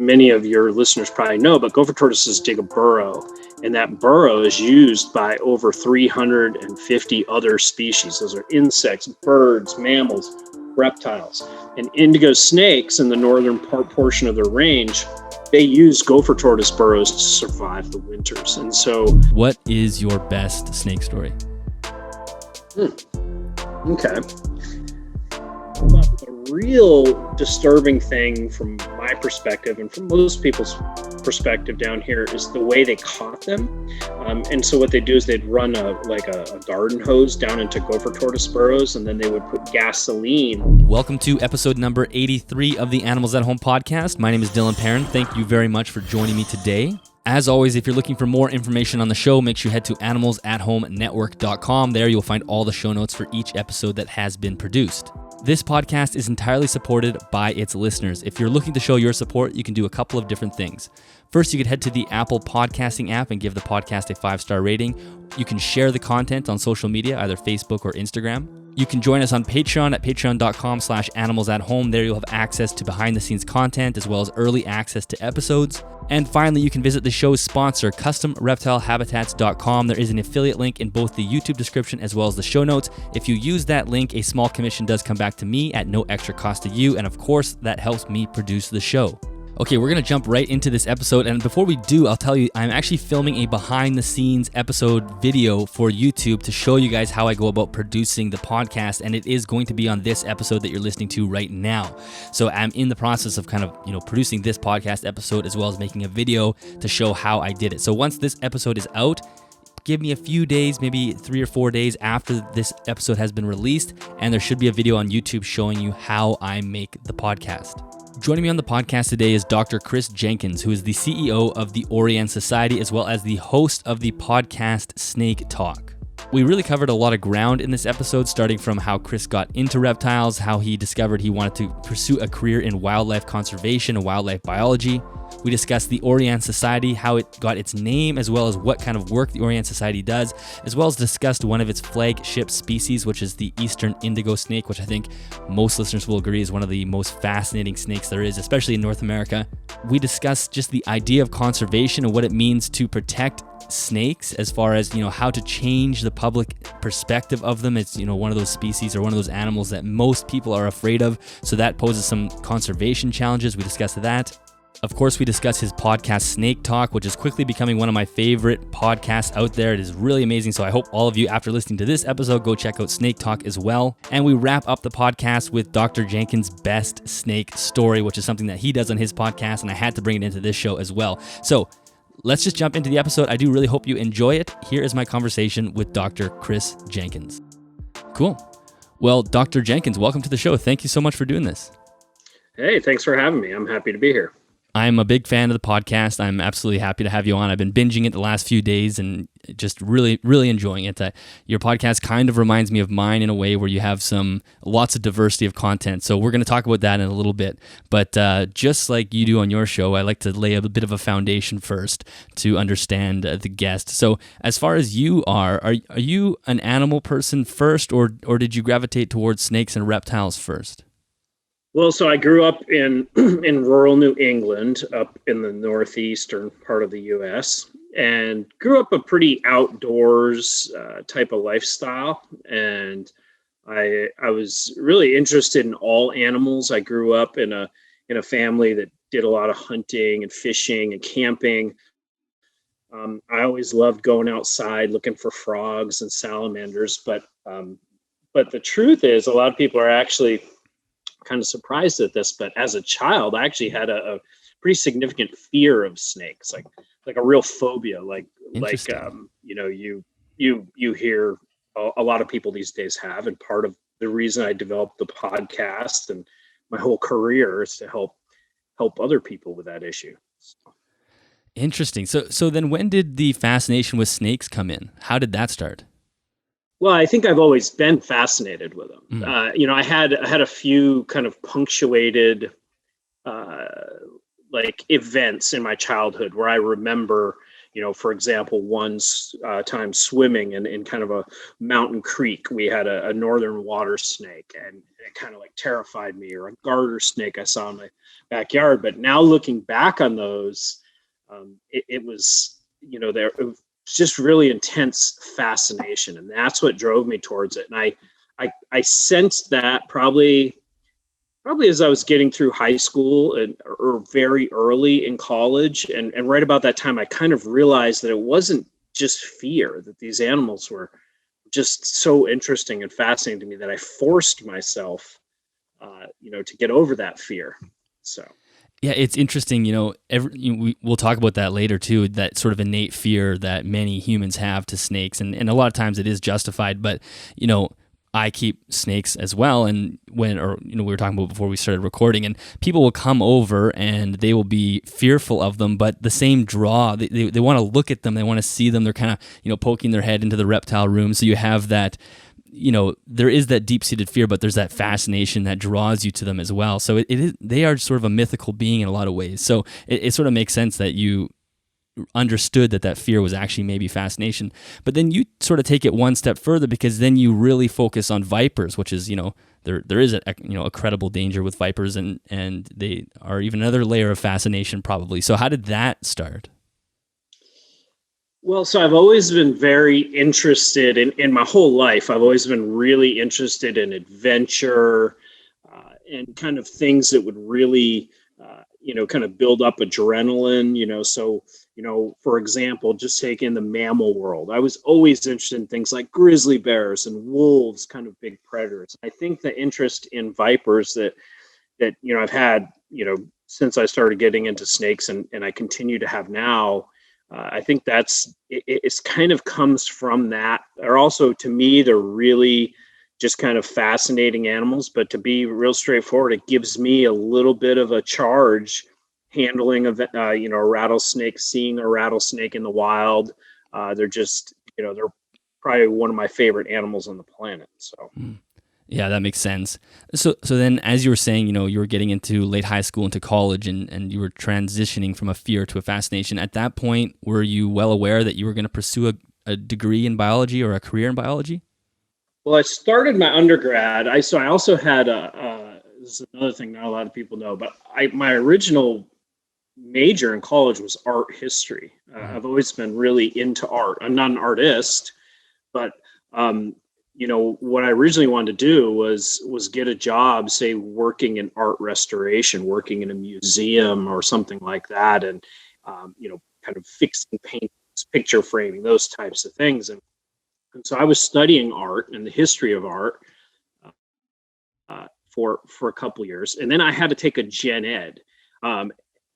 many of your listeners probably know, but gopher tortoises dig a burrow, and that burrow is used by over 350 other species. Those are insects, birds, mammals, reptiles. And indigo snakes in the northern portion of their range, they use gopher tortoise burrows to survive the winters. And so, what is your best snake story? Okay. The real disturbing thing from my perspective and from most people's perspective down here is the way they caught them. And so what they do is they'd run a garden hose down into gopher tortoise burrows, and then they would put gasoline. Welcome to episode number 83 of the Animals at Home podcast. My name is Dyllon Perrin. Thank you very much for joining me today. As always, if you're looking for more information on the show, make sure you head to animalsathomenetwork.com. There you'll find all the show notes for each episode that has been produced. This podcast is entirely supported by its listeners. If you're looking to show your support, you can do a couple of different things. First, you could head to the Apple podcasting app and give the podcast a 5-star rating. You can share the content on social media, either Facebook or Instagram. You can join us on Patreon at patreon.com/animalsathome. There you'll have access to behind-the-scenes content as well as early access to episodes. And finally, you can visit the show's sponsor, CustomReptileHabitats.com. There is an affiliate link in both the YouTube description as well as the show notes. If you use that link, a small commission does come back to me at no extra cost to you. And of course, that helps me produce the show. Okay, we're going to jump right into this episode, and before we do, I'll tell you, I'm actually filming a behind-the-scenes episode video for YouTube to show you guys how I go about producing the podcast, and it is going to be on this episode that you're listening to right now. So I'm in the process of producing this podcast episode as well as making a video to show how I did it. So once this episode is out, give me a few days, maybe 3 or 4 days after this episode has been released, and there should be a video on YouTube showing you how I make the podcast. Joining me on the podcast today is Dr. Chris Jenkins, who is the CEO of the Orianne Society, as well as the host of the podcast Snake Talk. We really covered a lot of ground in this episode, starting from how Chris got into reptiles, how he discovered he wanted to pursue a career in wildlife conservation and wildlife biology. We discussed the Orianne Society, how it got its name, as well as what kind of work the Orianne Society does, as well as discussed one of its flagship species, which is the Eastern Indigo snake, which I think most listeners will agree is one of the most fascinating snakes there is, especially in North America. We discussed just the idea of conservation and what it means to protect snakes, as far as, how to change the public perspective of them. It's, one of those species or one of those animals that most people are afraid of, so that poses some conservation challenges. We discussed that. Of course, we discuss his podcast, Snake Talk, which is quickly becoming one of my favorite podcasts out there. It is really amazing. So I hope all of you, after listening to this episode, go check out Snake Talk as well. And we wrap up the podcast with Dr. Jenkins' best snake story, which is something that he does on his podcast, and I had to bring it into this show as well. So let's just jump into the episode. I do really hope you enjoy it. Here is my conversation with Dr. Chris Jenkins. Cool. Well, Dr. Jenkins, welcome to the show. Thank you so much for doing this. Hey, thanks for having me. I'm happy to be here. I'm a big fan of the podcast. I'm absolutely happy to have you on. I've been binging it the last few days and just really, really enjoying it. Your podcast kind of reminds me of mine in a way where you have lots of diversity of content. So we're going to talk about that in a little bit. But just like you do on your show, I like to lay a bit of a foundation first to understand the guest. So as far as you are you an animal person first, or did you gravitate towards snakes and reptiles first? Well, so I grew up in rural New England, up in the northeastern part of the U.S., and grew up a pretty outdoors type of lifestyle. And I was really interested in all animals. I grew up in a family that did a lot of hunting and fishing and camping. I always loved going outside looking for frogs and salamanders. But the truth is, a lot of people are actually kind of surprised at this, but as a child, I actually had a pretty significant fear of snakes, like a real phobia, you hear a lot of people these days have, and part of the reason I developed the podcast and my whole career is to help other people with that issue. Interesting. So then when did the fascination with snakes come in? How did that start? Well, I think I've always been fascinated with them. I had a few kind of punctuated events in my childhood where I remember, For example, time swimming in kind of a mountain creek, we had a northern water snake, and it kind of like terrified me, or a garter snake I saw in my backyard. But now looking back on those, it was, there it was just really intense fascination, and that's what drove me towards it. And I sensed that probably as I was getting through high school or very early in college. And right about that time, I kind of realized that it wasn't just fear, that these animals were just so interesting and fascinating to me, that I forced myself, to get over that fear. So. Yeah, it's interesting. We'll talk about that later too. That sort of innate fear that many humans have to snakes, and a lot of times it is justified. But I keep snakes as well, and we were talking about before we started recording, and people will come over and they will be fearful of them, but the same draw. They want to look at them, they want to see them. They're kind of poking their head into the reptile room. So you have that. There is that deep-seated fear, but there's that fascination that draws you to them as well. So they are sort of a mythical being in a lot of ways. So it sort of makes sense that you understood that fear was actually maybe fascination. But then you sort of take it one step further, because then you really focus on vipers, which is, there is a credible danger with vipers, and they are even another layer of fascination probably. So how did that start? Well, so I've always been very interested in my whole life. I've always been really interested in adventure, and kind of things that would really, kind of build up adrenaline, So, for example, just take in the mammal world. I was always interested in things like grizzly bears and wolves, kind of big predators. I think the interest in vipers that I've had, since I started getting into snakes, and I continue to have now, I think it's kind of comes from that. Or also, to me, they're really just kind of fascinating animals. But to be real straightforward, it gives me a little bit of a charge handling a rattlesnake, seeing a rattlesnake in the wild. They're just, they're probably one of my favorite animals on the planet. So. Yeah, that makes sense. So then, as you were saying, you were getting into late high school, into college, and you were transitioning from a fear to a fascination. At that point, were you well aware that you were going to pursue a degree in biology or a career in biology? Well, I started my undergrad. I also had this is another thing not a lot of people know, but my original major in college was art history. I've always been really into art. I'm not an artist, but what I originally wanted to do was get a job, say, working in art restoration, working in a museum or something like that, and kind of fixing paintings, picture framing, those types of things. And so I was studying art and the history of art for a couple of years, and then I had to take a gen ed.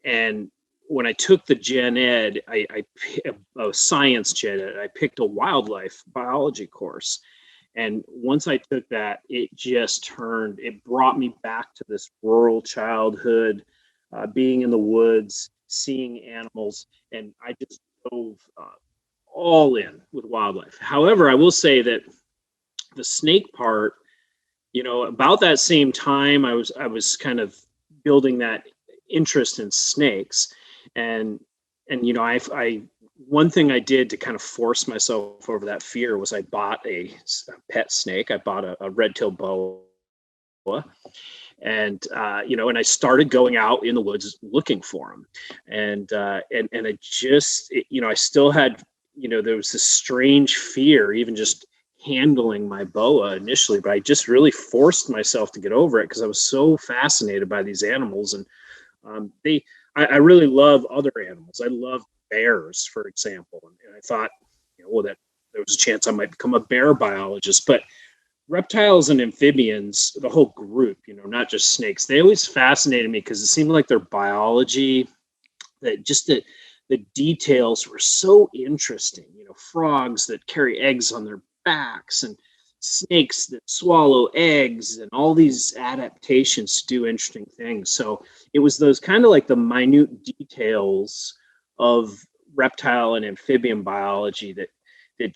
And when I took the gen ed, a science gen ed, I picked a wildlife biology course. And once I took that, it brought me back to this rural childhood, being in the woods, seeing animals, and I just dove all in with wildlife. However, I will say that the snake part, about that same time, I was kind of building that interest in snakes, and I one thing I did to kind of force myself over that fear was I bought a pet snake. I bought a red-tailed boa, and and I started going out in the woods looking for them, and it just, I still had, there was this strange fear, even just handling my boa initially, but I just really forced myself to get over it because I was so fascinated by these animals. And I really love other animals. I love bears, for example. And I thought, that there was a chance I might become a bear biologist. But reptiles and amphibians, the whole group, not just snakes, they always fascinated me because it seemed like their biology, that just the details were so interesting. Frogs that carry eggs on their backs, and snakes that swallow eggs, and all these adaptations to do interesting things. So it was those kind of like the minute details of reptile and amphibian biology that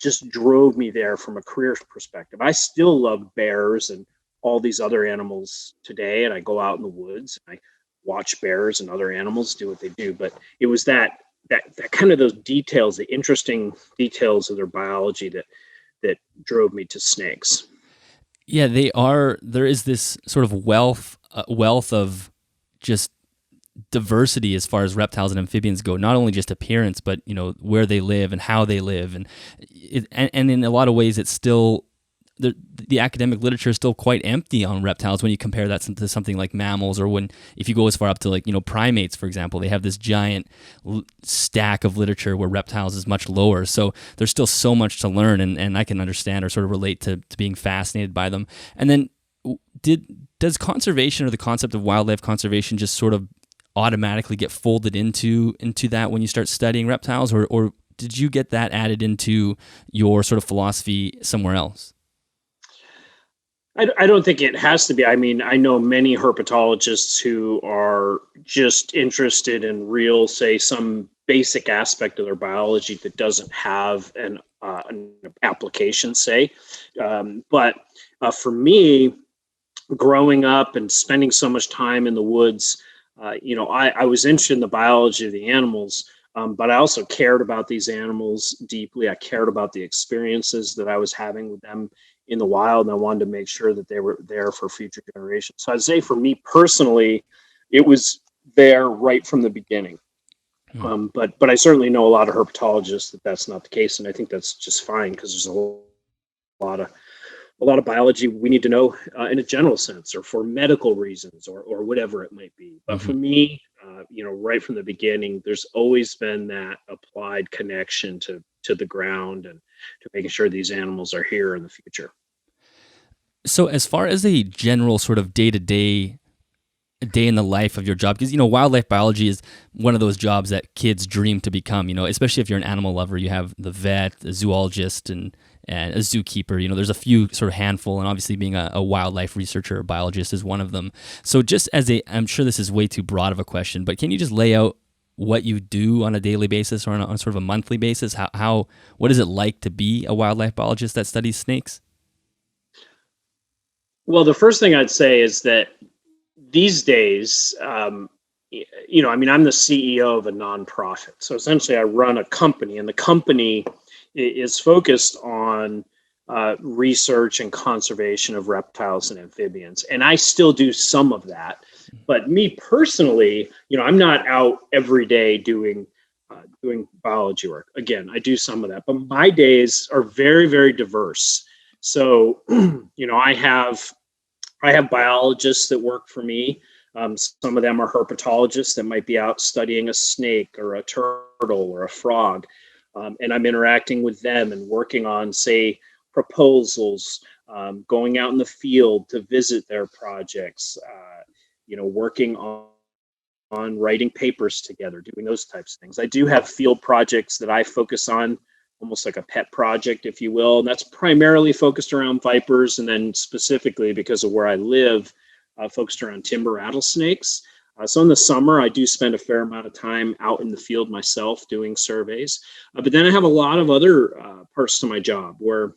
just drove me there from a career perspective. I still love bears and all these other animals today, and I go out in the woods and I watch bears and other animals do what they do. But it was that that kind of those details, the interesting details of their biology that drove me to snakes. Yeah, they are. There is this sort of wealth of just diversity as far as reptiles and amphibians go. Not only just appearance, but where they live and how they live, and in a lot of ways, it's still the academic literature is still quite empty on reptiles when you compare that to something like mammals, or if you go as far up to like primates, for example, they have this giant stack of literature where reptiles is much lower. So there's still so much to learn, and I can understand or sort of relate to being fascinated by them. And then does conservation, or the concept of wildlife conservation, just sort of automatically get folded into that when you start studying reptiles, or did you get that added into your sort of philosophy somewhere else? I don't think it has to be. I mean, I know many herpetologists who are just interested in say, some basic aspect of their biology that doesn't have an application, say. But for me, growing up and spending so much time in the woods, I was interested in the biology of the animals, but I also cared about these animals deeply. I cared about the experiences that I was having with them in the wild, and I wanted to make sure that they were there for future generations. So I'd say for me personally, it was there right from the beginning. But I certainly know a lot of herpetologists that's not the case, and I think that's just fine, because there's a lot of biology we need to know in a general sense, or for medical reasons, or whatever it might be. But for me, right from the beginning, there's always been that applied connection to the ground and to making sure these animals are here in the future. So as far as a general sort of day-to-day, a day in the life of your job, because wildlife biology is one of those jobs that kids dream to become, especially if you're an animal lover. You have the vet, the zoologist, and a zookeeper. There's a few sort of handful, and obviously being a wildlife researcher or biologist is one of them. So just I'm sure this is way too broad of a question, but can you just lay out what you do on a daily basis, or on sort of a monthly basis? What is it like to be a wildlife biologist that studies snakes? Well, the first thing I'd say is that these days, I'm the CEO of a nonprofit. So essentially I run a company, and the company is focused on research and conservation of reptiles and amphibians. And I still do some of that. But me personally, I'm not out every day doing biology work. Again, I do some of that, but my days are very, very diverse. So, I have biologists that work for me. Some of them are herpetologists that might be out studying a snake or a turtle or a frog. And I'm interacting with them and working on, say, proposals, going out in the field to visit their projects, working on writing papers together, doing those types of things. I do have field projects that I focus on, almost like a pet project, if you will. And that's primarily focused around vipers, and then specifically because of where I live, focused around timber rattlesnakes. So in the summer, I do spend a fair amount of time out in the field myself doing surveys. But then I have a lot of other parts to my job where,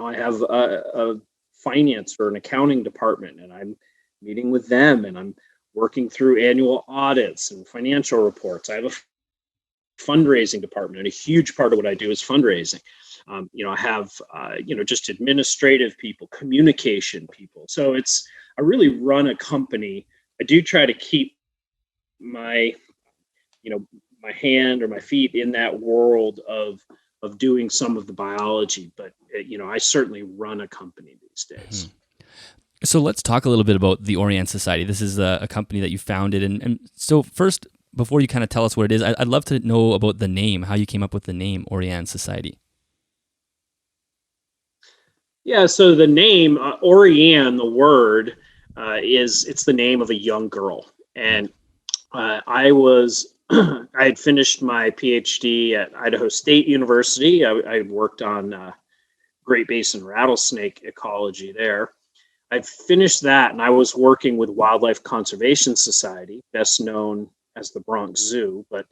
I have a finance or an accounting department, and I'm meeting with them, and I'm working through annual audits and financial reports. I have a fundraising department, and a huge part of what I do is fundraising. I have, just administrative people, communication people. So I really run a company. I do try to keep my hand or my feet in that world of doing some of the biology, but I certainly run a company these days. So let's talk a little bit about the Orianne Society. This is a company that you founded, and so first, before you kind of tell us what it is, I'd love to know about the name, how you came up with the name Orianne Society. Yeah, so the name Orianne, the word it's the name of a young girl, and I had finished my PhD at Idaho State University. I worked on Great Basin rattlesnake ecology there. I finished that, and I was working with Wildlife Conservation Society, best known as the Bronx Zoo, but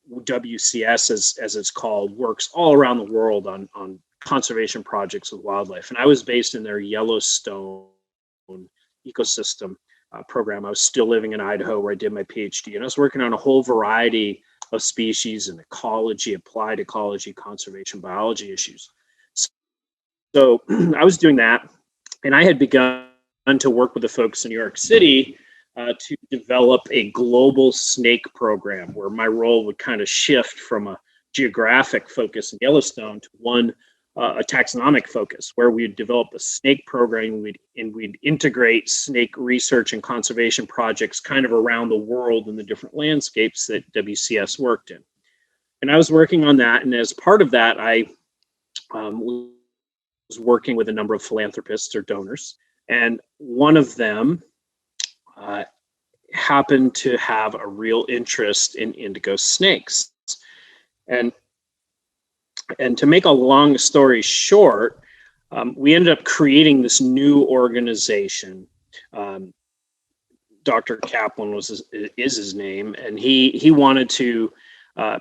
WCS, as it's called, works all around the world on conservation projects with wildlife. And I was based in their Yellowstone ecosystem program. I was still living in Idaho where I did my PhD, and I was working on a whole variety of species and ecology, applied ecology, conservation biology issues. So I was doing that, and I had begun to work with the folks in New York City to develop a global snake program where my role would kind of shift from a geographic focus in Yellowstone to one a taxonomic focus, where we'd develop a snake program and we'd integrate snake research and conservation projects kind of around the world in the different landscapes that WCS worked in. And I was working on that, and as part of that, I was working with a number of philanthropists or donors, and one of them happened to have a real interest in indigo snakes. And to make a long story short, we ended up creating this new organization. Dr. Kaplan is his name, and he wanted to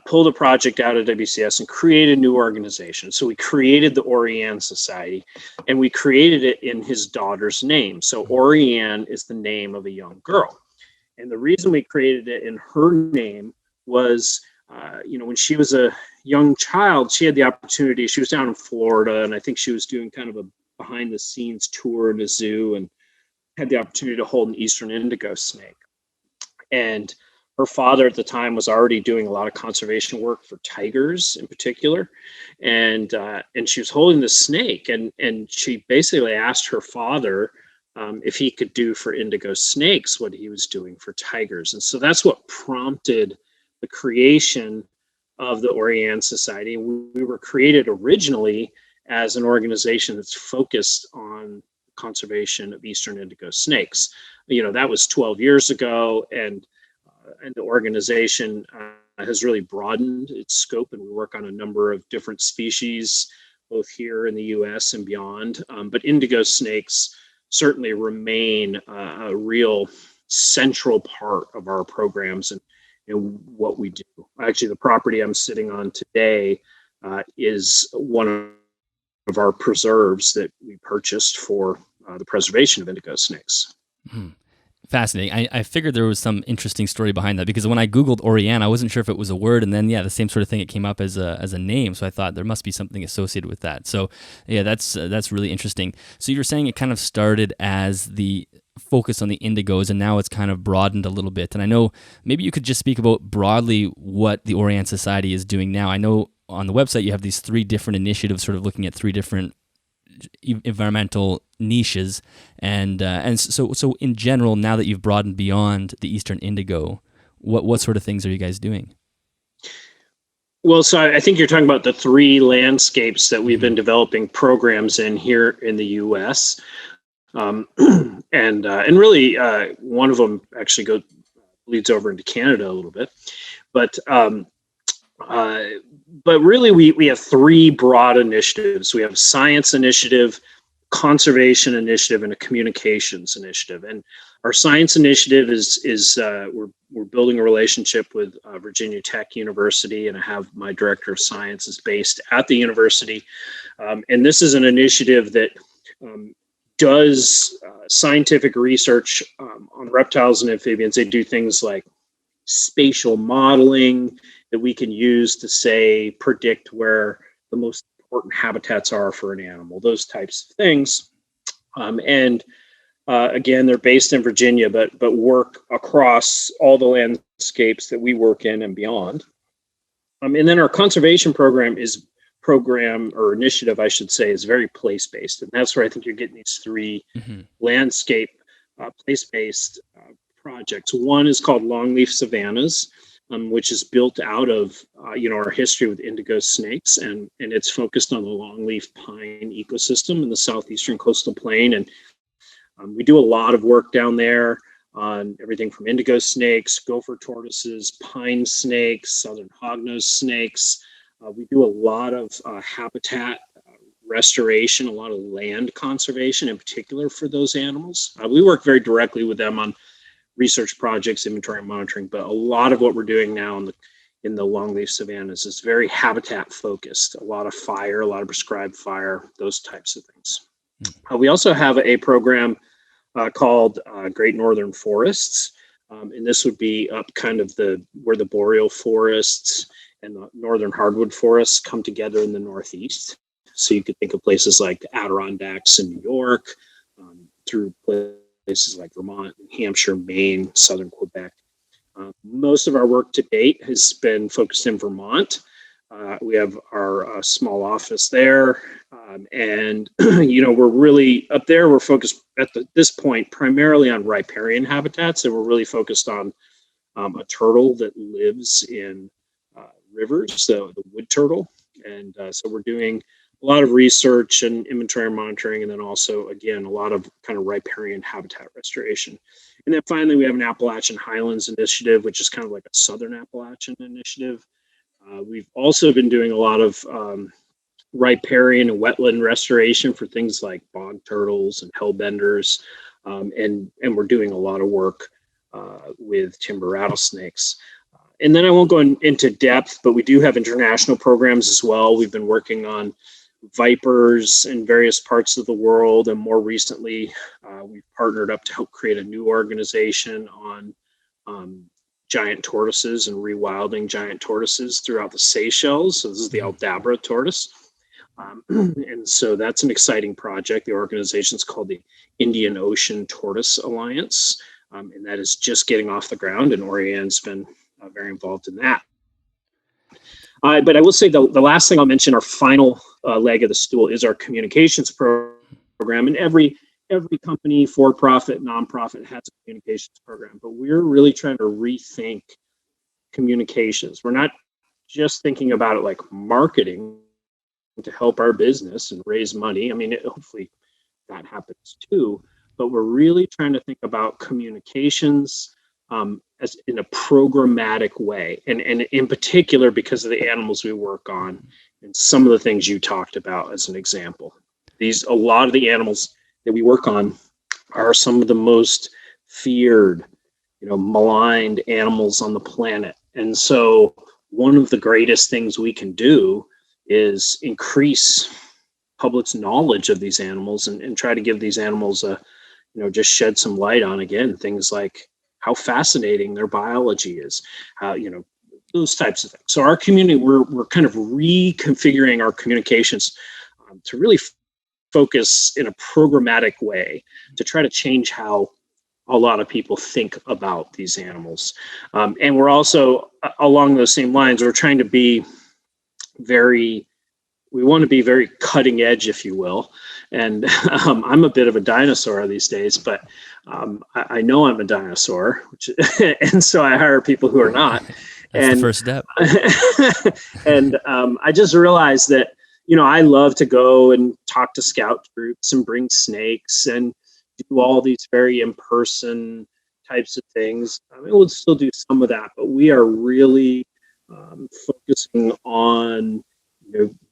pull the project out of WCS and create a new organization. So we created the Orianne Society, and we created it in his daughter's name. So Orianne is the name of a young girl. And the reason we created it in her name was, when she was a young child, she had the opportunity. She was down in Florida, and I think she was doing kind of a behind the scenes tour in a zoo, and had the opportunity to hold an Eastern Indigo snake. And her father at the time was already doing a lot of conservation work for tigers in particular. And she was holding the snake, and she basically asked her father if he could do for indigo snakes what he was doing for tigers. And so that's what prompted the creation of the Orianne Society. We were created originally as an organization that's focused on conservation of Eastern Indigo snakes. That was 12 years ago, and the organization has really broadened its scope, and we work on a number of different species, both here in the U.S. and beyond. But indigo snakes certainly remain a real central part of our programs and what we do. Actually, the property I'm sitting on today is one of our preserves that we purchased for the preservation of indigo snakes. Mm-hmm. Fascinating. I figured there was some interesting story behind that, because when I Googled Orianne, I wasn't sure if it was a word, and then the same sort of thing, it came up as a name. So I thought there must be something associated with that. So that's really interesting. So you're saying it kind of started as the focus on the indigos, and now it's kind of broadened a little bit. And I know maybe you could just speak about broadly what the Orianne Society is doing now. I know on the website you have these 3 different initiatives, sort of looking at 3 different environmental niches, and so in general, now that you've broadened beyond the Eastern Indigo, what sort of things are you guys doing? Well, so I think you're talking about the 3 landscapes that we've been developing programs in here in the U.S. And really, one of them actually leads over into Canada a little bit, but really we have 3 broad initiatives. We have a science initiative, conservation initiative, and a communications initiative. And our science initiative is we're building a relationship with Virginia Tech University, and I have my director of science is based at the university. And this is an initiative that does scientific research on reptiles and amphibians. They do things like spatial modeling that we can use to, say, predict where the most important habitats are for an animal, those types of things. Again, they're based in Virginia, but work across all the landscapes that we work in and beyond. And then our conservation initiative, I should say, is very place-based. And that's where I think you're getting these 3 landscape place-based projects. One is called Longleaf Savannas, which is built out of our history with indigo snakes, and it's focused on the longleaf pine ecosystem in the southeastern coastal plain. And we do a lot of work down there on everything from indigo snakes, gopher tortoises, pine snakes, southern hognose snakes. We do a lot of habitat restoration, a lot of land conservation in particular for those animals. We work very directly with them on research projects, inventory and monitoring, but a lot of what we're doing now in the longleaf savannas is very habitat focused. A lot of fire, a lot of prescribed fire, those types of things. We also have a program called Great Northern Forests. And this would be up kind of where the boreal forests and the northern hardwood forests come together in the Northeast. So you could think of places like the Adirondacks in New York, through places like Vermont, New Hampshire, Maine, southern Quebec. Most of our work to date has been focused in Vermont. We have our small office there. And, we're really up there. We're focused at this point primarily on riparian habitats, and we're really focused on a turtle that lives in rivers, the wood turtle. And so we're doing a lot of research and inventory monitoring, and then also, again, a lot of kind of riparian habitat restoration. And then finally, we have an Appalachian Highlands initiative, which is kind of like a Southern Appalachian initiative. We've also been doing a lot of riparian and wetland restoration for things like bog turtles and hellbenders, and we're doing a lot of work with timber rattlesnakes. And then I won't go into depth, but we do have international programs as well. We've been working on vipers in various parts of the world, and more recently, we've partnered up to help create a new organization on giant tortoises and rewilding giant tortoises throughout the Seychelles. So this is the Aldabra tortoise. And so that's an exciting project. The organization is called the Indian Ocean Tortoise Alliance, and that is just getting off the ground, and Orianne's been very involved in that. But I will say the last thing I'll mention, our final leg of the stool, is our communications program. And every company, for-profit, nonprofit, has a communications program. But we're really trying to rethink communications. We're not just thinking about it like marketing to help our business and raise money. I mean, hopefully that happens too. But we're really trying to think about communications as in a programmatic way, and in particular because of the animals we work on and some of the things you talked about as an example. A lot of the animals that we work on are some of the most feared, maligned animals on the planet. And so one of the greatest things we can do is increase public's knowledge of these animals and try to give these animals just shed some light on, again, things like how fascinating their biology is, how, those types of things. So our community, we're kind of reconfiguring our communications to really focus in a programmatic way to try to change how a lot of people think about these animals. And we're also, along those same lines, we're trying to be we want to be very cutting edge, if you will. And I'm a bit of a dinosaur these days, but I know I'm a dinosaur, and so I hire people who are not. That's the first step. And I just realized that, I love to go and talk to scout groups and bring snakes and do all these very in-person types of things. I mean, we'll still do some of that, but we are really focusing on,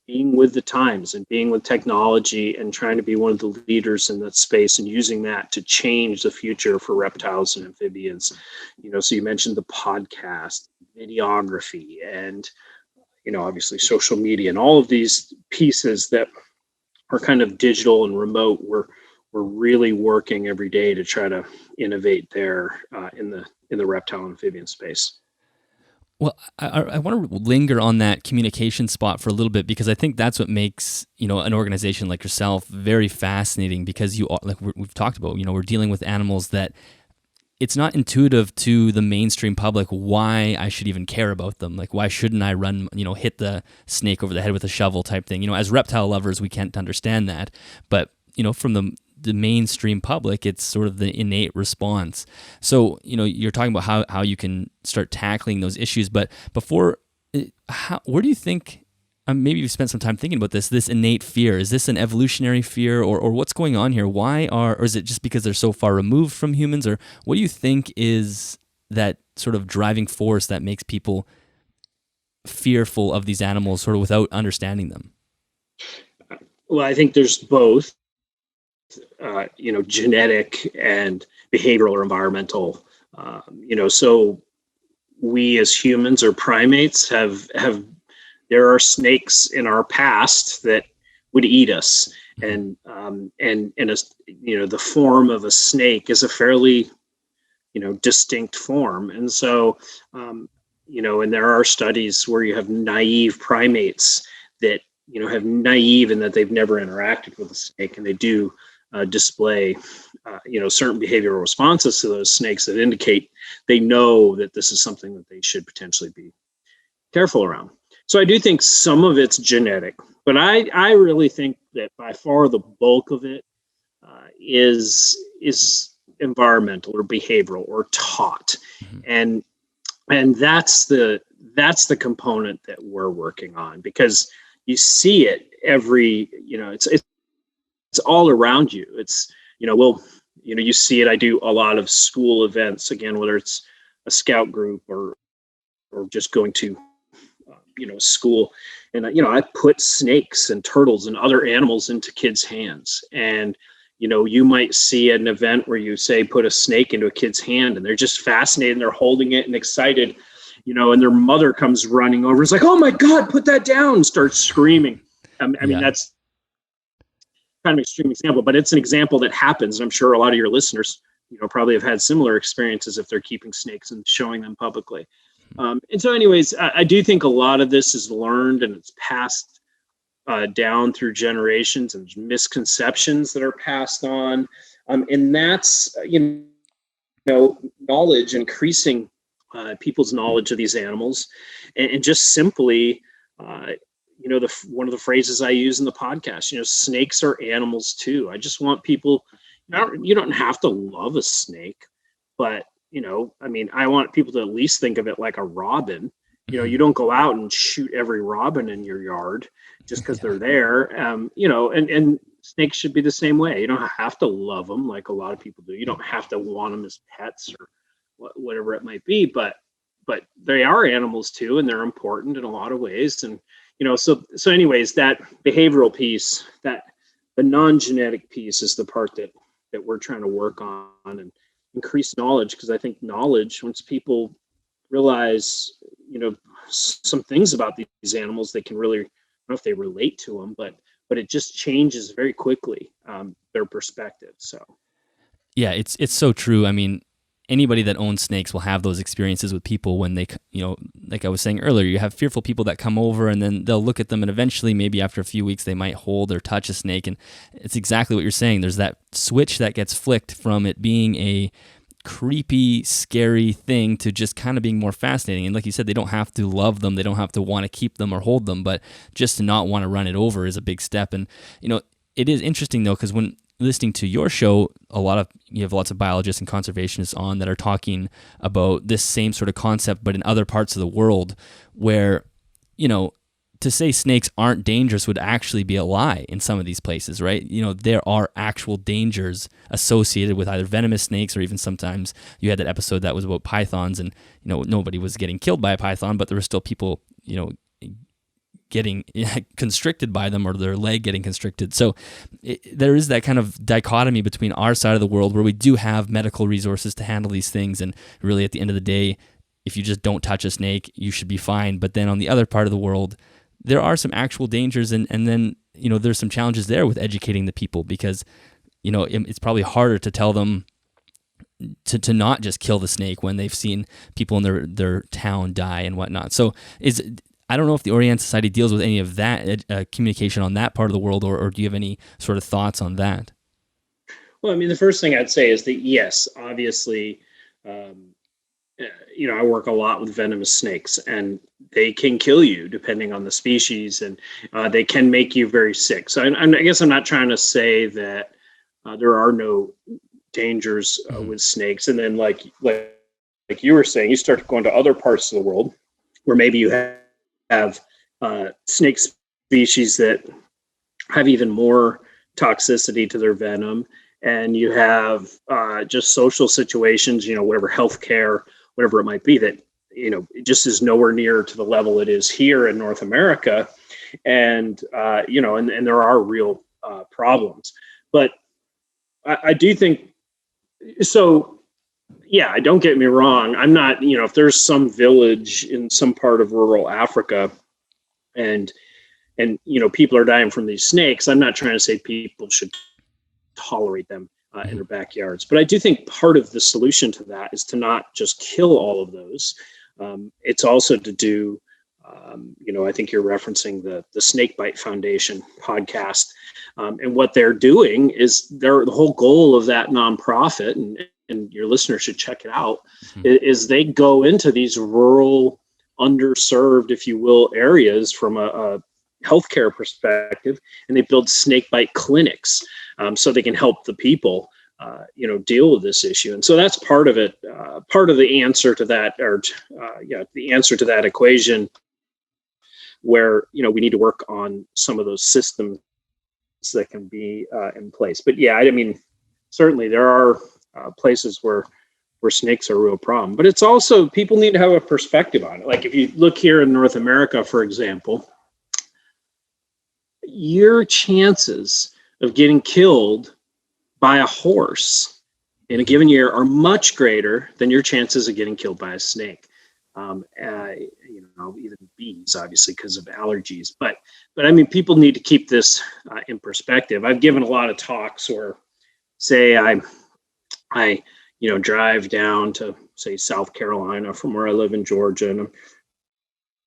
being with the times and being with technology and trying to be one of the leaders in that space and using that to change the future for reptiles and amphibians. So you mentioned the podcast, videography, and, obviously social media and all of these pieces that are kind of digital and remote. We're really working every day to try to innovate there in the reptile and amphibian space. Well, I want to linger on that communication spot for a little bit, because I think that's what makes, an organization like yourself very fascinating, because you are, like we've talked about, we're dealing with animals that it's not intuitive to the mainstream public why I should even care about them. Like, why shouldn't I run, hit the snake over the head with a shovel type thing? As reptile lovers, we can't understand that. But, from the mainstream public, it's sort of the innate response. So, you're talking about how you can start tackling those issues. But before, where do you think, maybe you've spent some time thinking about this innate fear? Is this an evolutionary fear, or what's going on here? Or is it just because they're so far removed from humans? Or what do you think is that sort of driving force that makes people fearful of these animals sort of without understanding them? Well, I think there's both. Genetic and behavioral or environmental. So we as humans or primates have there are snakes in our past that would eat us. And the form of a snake is a fairly, distinct form. And so, and there are studies where you have naive primates that, have naive in that they've never interacted with a snake, and they do display, certain behavioral responses to those snakes that indicate they know that this is something that they should potentially be careful around. So I do think some of it's genetic, but I really think that by far the bulk of it is environmental or behavioral or taught, and that's the component that we're working on, because you see it every, it's all around you. It's, you see it. I do a lot of school events, again, whether it's a scout group or just going to, school. And, I put snakes and turtles and other animals into kids' hands. And, you might see an event where you say, put a snake into a kid's hand, and they're just fascinated and they're holding it and excited, and their mother comes running over. It's like, oh my God, put that down, and starts screaming. I mean, that's kind of an extreme example, but it's an example that happens. I'm sure a lot of your listeners, probably have had similar experiences if they're keeping snakes and showing them publicly. And so anyways, I do think a lot of this is learned and it's passed down through generations, and misconceptions that are passed on. And that's, knowledge, increasing people's knowledge of these animals, and just simply, one of the phrases I use in the podcast, snakes are animals too. I just want people, you don't have to love a snake, but, I want people to at least think of it like a robin. You don't go out and shoot every robin in your yard just because they're there. And snakes should be the same way. You don't have to love them like a lot of people do. You don't have to want them as pets or whatever it might be, but they are animals too, and they're important in a lot of ways. And, so anyways, that behavioral piece, that the non-genetic piece is the part that we're trying to work on and increase knowledge. Because I think knowledge, once people realize, some things about these animals, they can really, I don't know if they relate to them, but it just changes very quickly, their perspective. So. Yeah, it's so true. I mean, anybody that owns snakes will have those experiences with people when they, like I was saying earlier, you have fearful people that come over and then they'll look at them, and eventually maybe after a few weeks they might hold or touch a snake. And it's exactly what you're saying. There's that switch that gets flicked from it being a creepy, scary thing to just kind of being more fascinating. And like you said, they don't have to love them. They don't have to want to keep them or hold them, but just to not want to run it over is a big step. And, it is interesting though, because when listening to your show, you have lots of biologists and conservationists on that are talking about this same sort of concept, but in other parts of the world where, to say snakes aren't dangerous would actually be a lie in some of these places, right? There are actual dangers associated with either venomous snakes, or even sometimes you had that episode that was about pythons, and, nobody was getting killed by a python, but there were still people, getting constricted by them, or their leg getting constricted. So there is that kind of dichotomy between our side of the world where we do have medical resources to handle these things. And really at the end of the day, if you just don't touch a snake, you should be fine. But then on the other part of the world, there are some actual dangers. And then, there's some challenges there with educating the people, because, it's probably harder to tell them to not just kill the snake when they've seen people in their town die and whatnot. So I don't know if the Orianne Society deals with any of that communication on that part of the world, or do you have any sort of thoughts on that? Well, the first thing I'd say is that, yes, obviously, I work a lot with venomous snakes, and they can kill you depending on the species, and they can make you very sick. So I guess I'm not trying to say that there are no dangers with snakes. And then like you were saying, you start going to other parts of the world where maybe you have snake species that have even more toxicity to their venom, and you have just social situations, whatever healthcare, whatever it might be, that it just is nowhere near to the level it is here in North America, and and there are real problems. But I do think so. Yeah, don't get me wrong. I'm not, if there's some village in some part of rural Africa, and and people are dying from these snakes. I'm not trying to say people should tolerate them in their backyards, but I do think part of the solution to that is to not just kill all of those. It's also to do, I think you're referencing the Snakebite Foundation podcast, and what they're doing is the whole goal of that nonprofit, and your listeners should check it out, is they go into these rural, underserved, if you will, areas from a healthcare perspective, and they build snakebite clinics so they can help the people deal with this issue. And so that's part of it, part of the answer to that, the answer to that equation, where we need to work on some of those systems that can be in place. But yeah, I mean, certainly there are places where snakes are a real problem, but it's also, people need to have a perspective on it. Like if you look here in North America, for example, your chances of getting killed by a horse in a given year are much greater than your chances of getting killed by a snake. Even bees, obviously, because of allergies. But I mean, people need to keep this in perspective. I've given a lot of talks where, say, I drive down to, say, South Carolina from where I live in Georgia, and I'm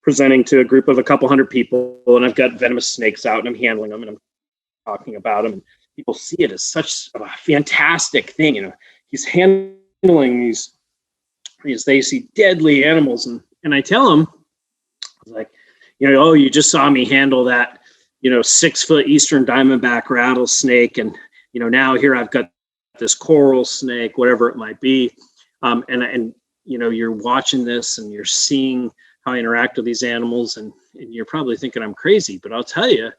presenting to a group of a couple hundred people, and I've got venomous snakes out, and I'm handling them, and I'm talking about them. And people see it as such a fantastic thing. He's handling these they see deadly animals, and I tell them, like, oh, you just saw me handle that 6-foot Eastern diamondback rattlesnake, and now here I've got this coral snake, whatever it might be, and you're watching this and you're seeing how I interact with these animals, and you're probably thinking I'm crazy, but I'll tell you,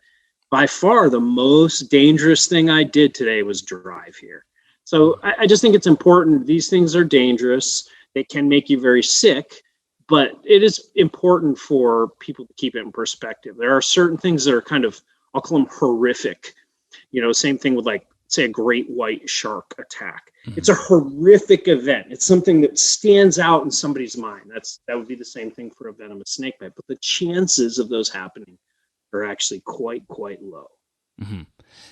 by far the most dangerous thing I did today was drive here. So I just think it's important. These things are dangerous. They can make you very sick, but it is important for people to keep it in perspective. There are certain things that are kind of, I'll call them horrific. Same thing with, like, say, a great white shark attack. Mm-hmm. It's a horrific event. It's something that stands out in somebody's mind. That would be the same thing for a venomous snake bite, but the chances of those happening are actually quite low. Mm-hmm.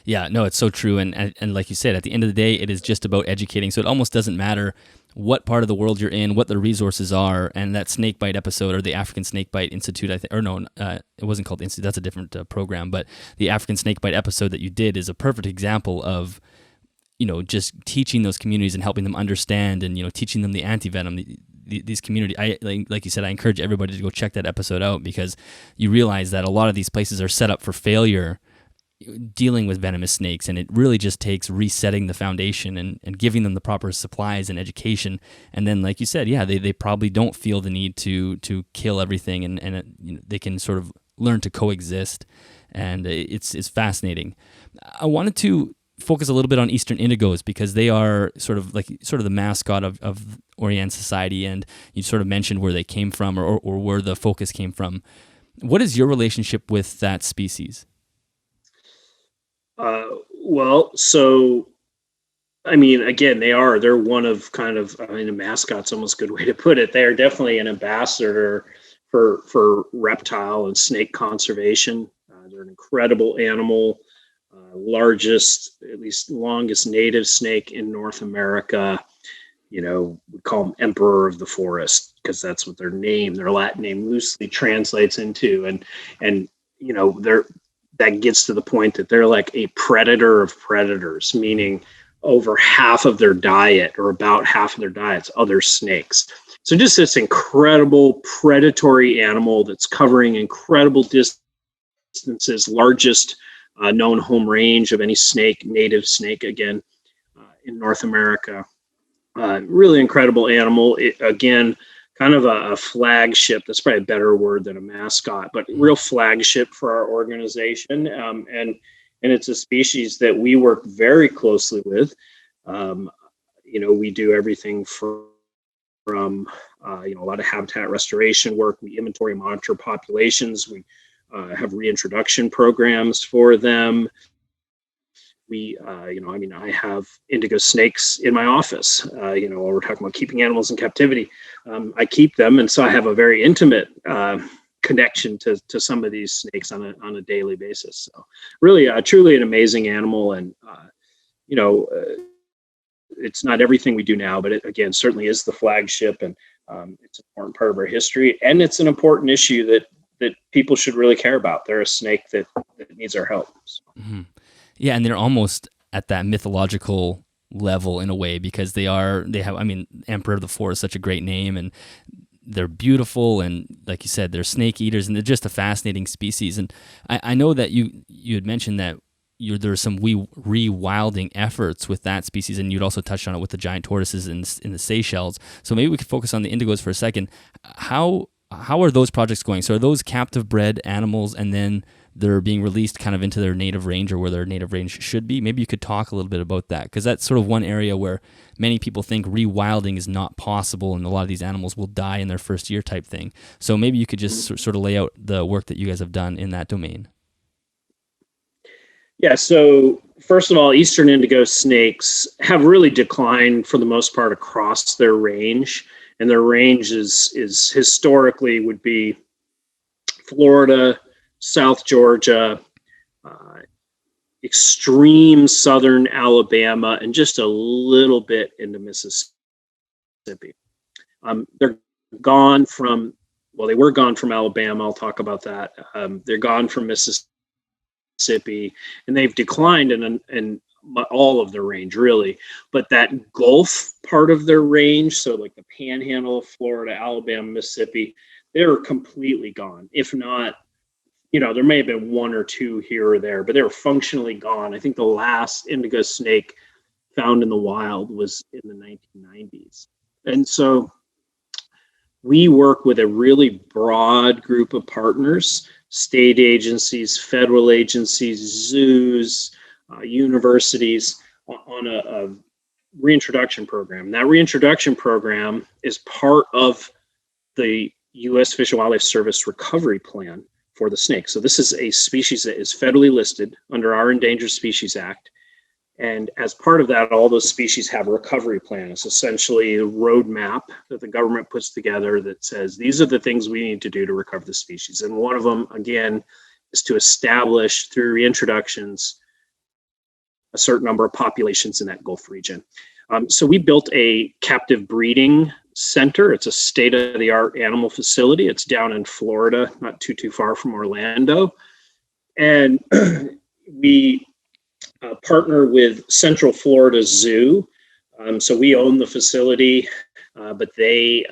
Yeah, no, it's so true. And like you said, at the end of the day, it is just about educating. So it almost doesn't matter what part of the world you're in, what the resources are. And that Snakebite episode, or the African Snakebite Institute, it wasn't called Institute. That's a different program. But the African Snakebite episode that you did is a perfect example of, just teaching those communities and helping them understand, and, teaching them the anti-venom. These communities, like you said, I encourage everybody to go check that episode out, because you realize that a lot of these places are set up for failure dealing with venomous snakes, and it really just takes resetting the foundation and giving them the proper supplies and education. And then, like you said, yeah, they probably don't feel the need to kill everything, and they can sort of learn to coexist, and it's fascinating. I wanted to focus a little bit on Eastern Indigos, because they are sort of the mascot of Orianne Society, and you sort of mentioned where they came from, or where the focus came from. What is your relationship with that species? So, I mean, again, they're one of a mascot's almost a good way to put it. They are definitely an ambassador for reptile and snake conservation. They're an incredible animal, largest, at least longest native snake in North America. We call them Emperor of the Forest, because that's what their Latin name loosely translates into. And that gets to the point that they're like a predator of predators, meaning over half of their diet, or about half of their diet's other snakes. So just this incredible predatory animal that's covering incredible distances, largest known home range of any native snake, again, in North America. Really incredible animal. Again, kind of a flagship. That's probably a better word than a mascot, but real flagship for our organization. And it's a species that we work very closely with. We do everything from a lot of habitat restoration work. We inventory and monitor populations. We have reintroduction programs for them. I have indigo snakes in my office, while we're talking about keeping animals in captivity. I keep them. And so I have a very intimate connection to some of these snakes on a daily basis. So really, truly an amazing animal. And, it's not everything we do now, but it, again, certainly is the flagship, and it's an important part of our history. And it's an important issue that people should really care about. They're a snake that needs our help. So. Mm-hmm. Yeah, and they're almost at that mythological level in a way, because they have, Emperor of the Forest is such a great name, and they're beautiful, and like you said, they're snake eaters, and they're just a fascinating species. And I know that you had mentioned that there's some rewilding efforts with that species, and you'd also touched on it with the giant tortoises in the Seychelles. So maybe we could focus on the indigos for a second. How are those projects going? So are those captive bred animals, and then they're being released kind of into their native range, or where their native range should be? Maybe you could talk a little bit about that, because that's sort of one area where many people think rewilding is not possible, and a lot of these animals will die in their first year type thing. So maybe you could just sort of lay out the work that you guys have done in that domain. Yeah, so first of all, Eastern Indigo snakes have really declined for the most part across their range. And their range is historically would be Florida, South Georgia, extreme southern Alabama, and just a little bit into Mississippi. They're gone from, well, they were gone from Alabama. I'll talk about that. They're gone from Mississippi, and they've declined in all of their range, really. But that Gulf part of their range, so like the panhandle of Florida, Alabama, Mississippi, they're completely gone. If not, there may have been one or two here or there, but they were functionally gone. I think the last indigo snake found in the wild was in the 1990s. And so we work with a really broad group of partners: state agencies, federal agencies, zoos, universities, on a reintroduction program. That reintroduction program is part of the U.S. Fish and Wildlife Service recovery plan for the snake. So this is a species that is federally listed under our Endangered Species Act. And as part of that, all those species have a recovery plan. It's essentially a roadmap that the government puts together that says, these are the things we need to do to recover the species. And one of them, again, is to establish through reintroductions a certain number of populations in that Gulf region. So we built a captive breeding center. It's a state-of-the-art animal facility. It's down in Florida, not too far from Orlando. And we partner with Central Florida Zoo. So we own the facility, but they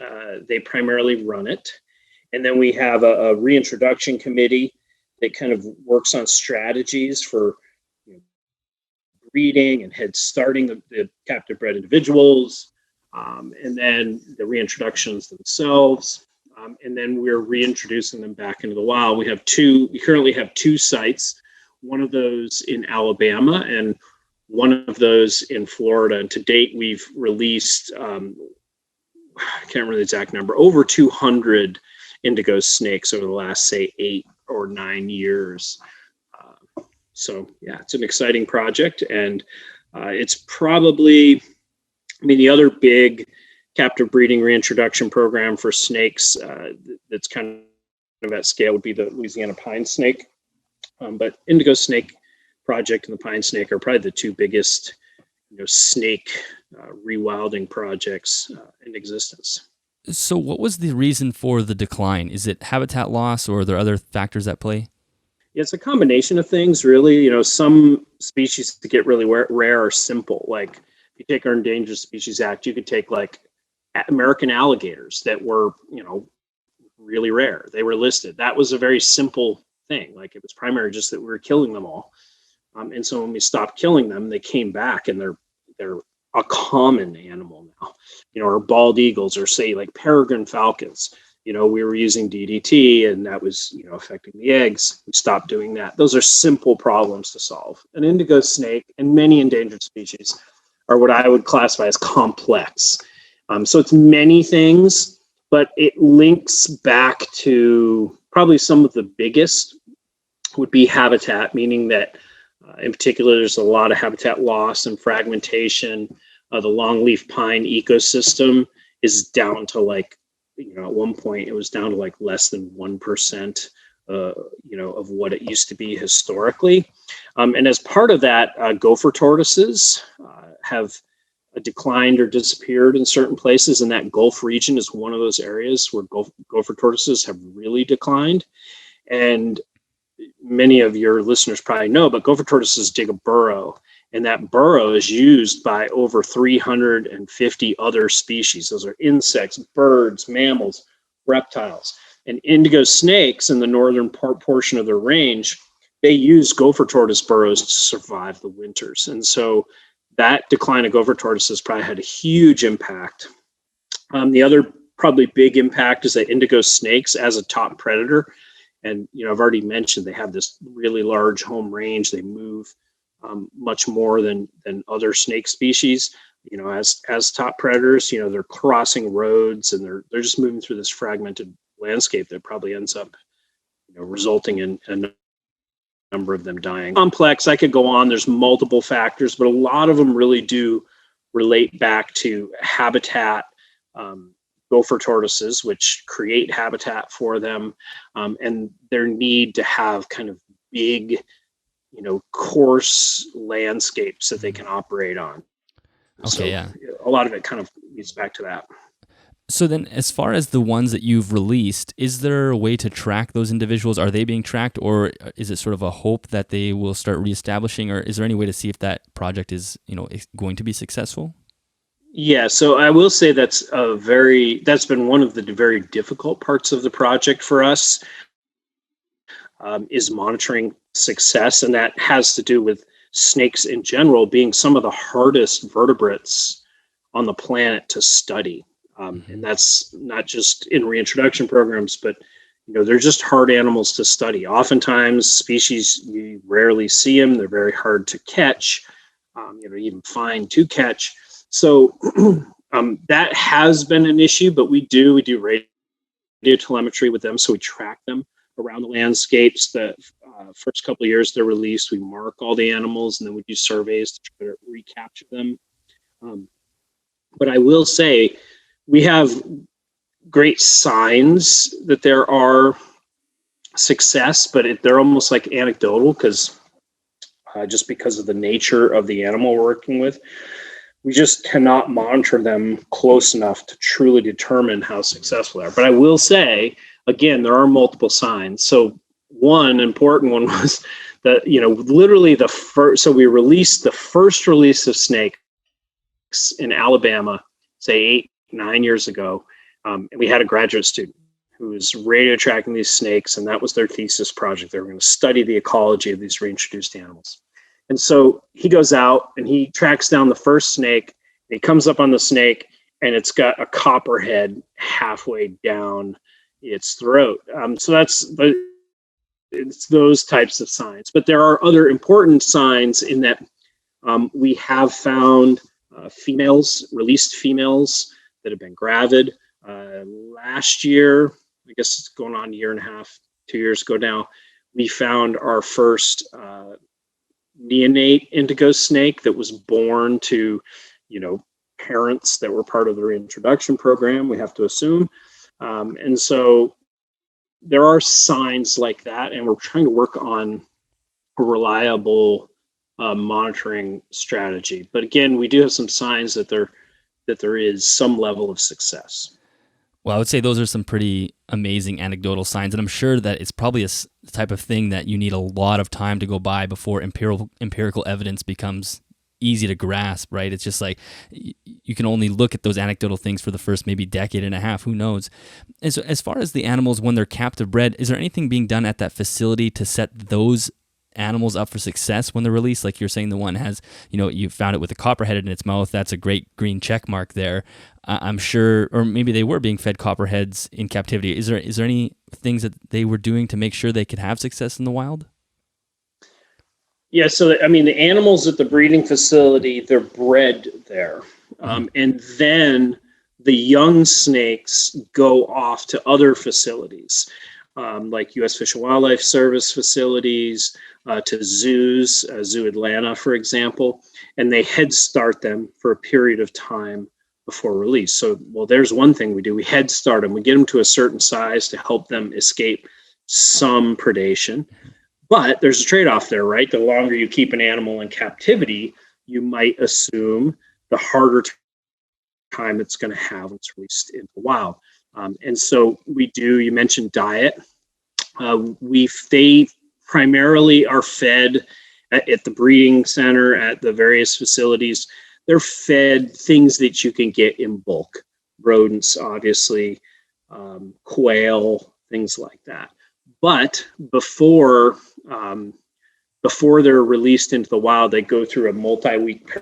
primarily run it. And then we have a reintroduction committee that kind of works on strategies for breeding and head starting the captive bred individuals, and then the reintroductions themselves. And then we're reintroducing them back into the wild. We currently have two sites, one of those in Alabama and one of those in Florida. And to date, we've released, I can't remember the exact number, over 200 indigo snakes over the last, say, 8 or 9 years. So yeah, it's an exciting project, and it's probably, the other big captive breeding reintroduction program for snakes that's kind of at scale would be the Louisiana pine snake. But indigo snake project and the pine snake are probably the two biggest, snake rewilding projects in existence. So what was the reason for the decline? Is it habitat loss, or are there other factors at play? It's a combination of things, really. Some species that get really rare are simple. Like if you take our Endangered Species Act, you could take like American alligators that were, really rare. They were listed. That was a very simple thing. Like it was primarily just that we were killing them all. And so when we stopped killing them, they came back, and they're a common animal now. Our bald eagles, or say like peregrine falcons. We were using DDT, and that was, affecting the eggs. We stopped doing that. Those are simple problems to solve. An indigo snake and many endangered species are what I would classify as complex. So it's many things, but it links back to probably some of the biggest would be habitat, meaning that in particular, there's a lot of habitat loss and fragmentation. The longleaf pine ecosystem is down to like at one point it was down to like less than 1%, of what it used to be historically. And as part of that, gopher tortoises have declined or disappeared in certain places, and that Gulf region is one of those areas where gopher tortoises have really declined. And many of your listeners probably know, but gopher tortoises dig a burrow, and that burrow is used by over 350 other species. Those are insects, birds, mammals, reptiles. And indigo snakes in the northern portion of their range, they use gopher tortoise burrows to survive the winters. And so that decline of gopher tortoises probably had a huge impact. The other probably big impact is that indigo snakes as a top predator. And, I've already mentioned they have this really large home range. They move much more than other snake species, as top predators. They're crossing roads, and they're just moving through this fragmented landscape that probably ends up, resulting in a number of them dying. Complex, I could go on. There's multiple factors, but a lot of them really do relate back to habitat. Gopher tortoises, which create habitat for them, and their need to have kind of big, coarse landscapes that they can operate on. Okay, so, yeah. A lot of it kind of leads back to that. So then, as far as the ones that you've released, is there a way to track those individuals? Are they being tracked, or is it sort of a hope that they will start reestablishing, or is there any way to see if that project is, going to be successful? Yeah, so I will say that's been one of the very difficult parts of the project for us, is monitoring success. And that has to do with snakes in general being some of the hardest vertebrates on the planet to study. And that's not just in reintroduction programs, but they're just hard animals to study. Oftentimes species, you rarely see them. They're very hard to catch, even find to catch. So that has been an issue, but we do radio telemetry with them. So we track them around the landscapes. The first couple of years they're released, we mark all the animals, and then we do surveys to try to recapture them. But I will say we have great signs that there are success, but they're almost like anecdotal because just because of the nature of the animal we're working with. We just cannot monitor them close enough to truly determine how successful they are. But I will say, again, there are multiple signs. So one important one was that, literally the first, so we released the first release of snakes in Alabama, say 8-9 years ago. And we had a graduate student who was radio tracking these snakes, and that was their thesis project. They were going to study the ecology of these reintroduced animals. And so he goes out and he tracks down the first snake. And he comes up on the snake, and it's got a copperhead halfway down its throat. So it's those types of signs. But there are other important signs in that we have found released females that have been gravid. Last year, I guess it's going on a year and a half, 2 years ago now, we found our first neonate indigo snake that was born to, parents that were part of the reintroduction program, we have to assume. And so there are signs like that, and we're trying to work on a reliable monitoring strategy. But again, we do have some signs that there is some level of success. Well, I would say those are some pretty amazing anecdotal signs, and I'm sure that it's probably a type of thing that you need a lot of time to go by before empirical evidence becomes easy to grasp, right? It's just like you can only look at those anecdotal things for the first maybe decade and a half, who knows? And so as far as the animals, when they're captive bred, is there anything being done at that facility to set those animals up for success when they're released? Like you're saying, the one has, you found it with a copperhead in its mouth. That's a great green check mark there. I'm sure, or maybe they were being fed copperheads in captivity. Is there any things that they were doing to make sure they could have success in the wild? Yeah, so the animals at the breeding facility, they're bred there. And then the young snakes go off to other facilities, like U.S. Fish and Wildlife Service facilities, to zoos, Zoo Atlanta, for example, and they head start them for a period of time before release. So, well, there's one thing we do. We head start them. We get them to a certain size to help them escape some predation. But there's a trade-off there, right? The longer you keep an animal in captivity, you might assume the harder time it's going to have when it's released into the wild. And so we do, you mentioned diet. They primarily are fed at the breeding center, at the various facilities. They're fed things that you can get in bulk, rodents, obviously, quail, things like that. But before they're released into the wild, they go through a multi-week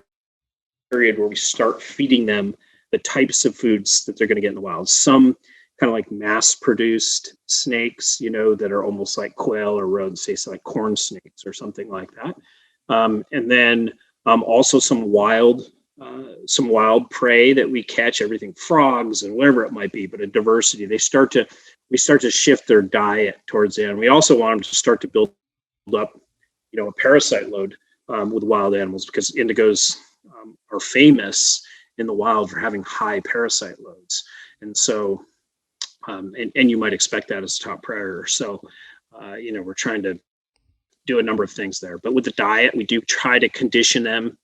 period where we start feeding them the types of foods that they're going to get in the wild. Some kind of like mass-produced snakes, that are almost like quail or rodents, say like corn snakes or something like that. And then also some wild prey that we catch, everything frogs and whatever it might be, but a diversity. We start to shift their diet towards that. And we also want them to start to build up, a parasite load with wild animals, because indigos are famous in the wild for having high parasite loads. And so, and you might expect that as a top predator. So, we're trying to do a number of things there. But with the diet, we do try to condition them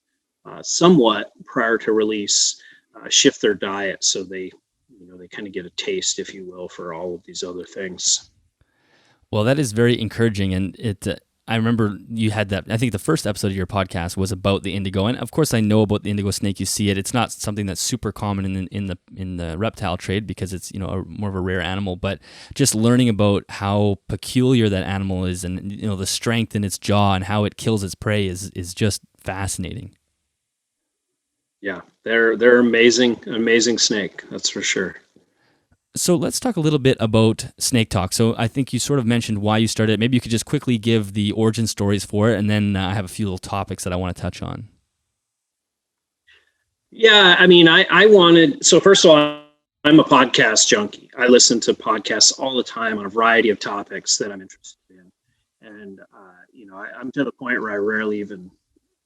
somewhat prior to release, shift their diet so they kind of get a taste, if you will, for all of these other things. Well, that is very encouraging, and I remember you had that. I think the first episode of your podcast was about the indigo, and of course, I know about the indigo snake. You see it; it's not something that's super common in the reptile trade because it's more of a rare animal. But just learning about how peculiar that animal is, and the strength in its jaw and how it kills its prey is just fascinating. Yeah, they're amazing snake. That's for sure. So let's talk a little bit about Snake Talk. So I think you sort of mentioned why you started. Maybe you could just quickly give the origin stories for it, and then I have a few little topics that I want to touch on. Yeah, I mean, I wanted, so first of all, I'm a podcast junkie. I listen to podcasts all the time on a variety of topics that I'm interested in. And, I'm to the point where I rarely even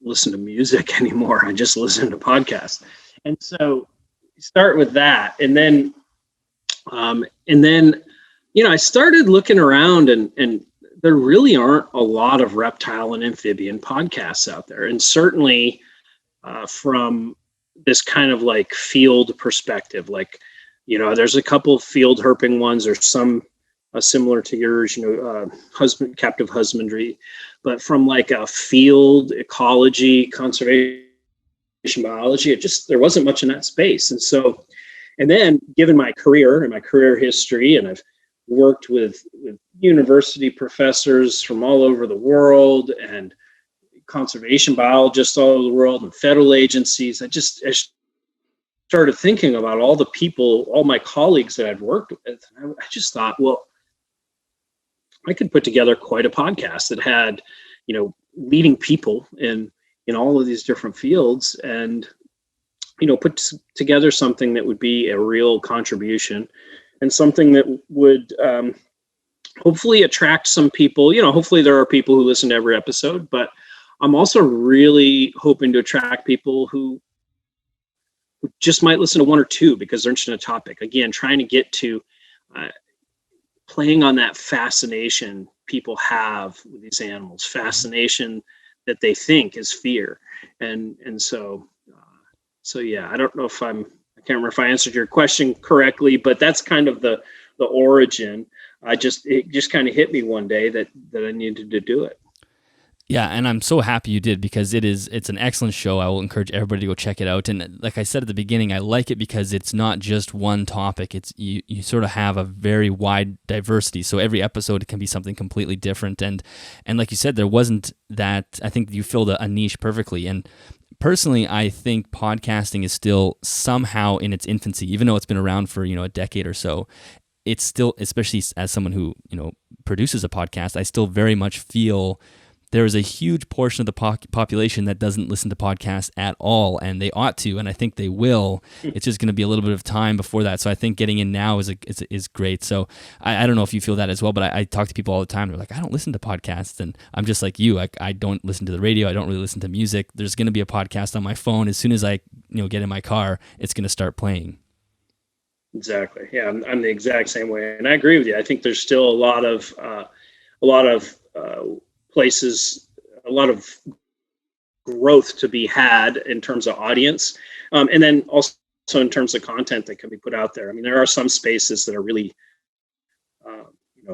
listen to music anymore. I just listen to podcasts. And so start with that. And then, I started looking around and there really aren't a lot of reptile and amphibian podcasts out there. And certainly from this kind of like field perspective, like, there's a couple of field herping ones. There's some similar to yours, captive husbandry, but from like a field ecology, conservation biology, there wasn't much in that space. And so, and then given my career and my career history, and I've worked with university professors from all over the world and conservation biologists all over the world and federal agencies, I started thinking about all the people, all my colleagues that I'd worked with. And I just thought, well, I could put together quite a podcast that had, leading people in all of these different fields and, put together something that would be a real contribution and something that would hopefully attract some people. Hopefully there are people who listen to every episode, but I'm also really hoping to attract people who just might listen to one or two because they're interested in a topic. Again, trying to get to playing on that fascination people have with these animals, fascination that they think is fear. And so yeah, I don't know if I can't remember if I answered your question correctly, but that's kind of the origin. It just kind of hit me one day that I needed to do it. Yeah, and I'm so happy you did because it's an excellent show. I will encourage everybody to go check it out. And like I said at the beginning, I like it because it's not just one topic. It's you sort of have a very wide diversity. So every episode can be something completely different. And like you said, there wasn't that. I think you filled a niche perfectly. And personally, I think podcasting is still somehow in its infancy, even though it's been around for a decade or so. It's still, especially as someone who produces a podcast, I still very much feel there is a huge portion of the population that doesn't listen to podcasts at all, and they ought to, and I think they will. It's just going to be a little bit of time before that. So I think getting in now is great. So I don't know if you feel that as well, but I talk to people all the time. They're like, I don't listen to podcasts, and I'm just like you. I don't listen to the radio. I don't really listen to music. There's going to be a podcast on my phone. As soon as I get in my car, it's going to start playing. Exactly. Yeah, I'm the exact same way, and I agree with you. I think there's still a lot of places, a lot of growth to be had in terms of audience, and then also in terms of content that can be put out there. I mean, there are some spaces that are really,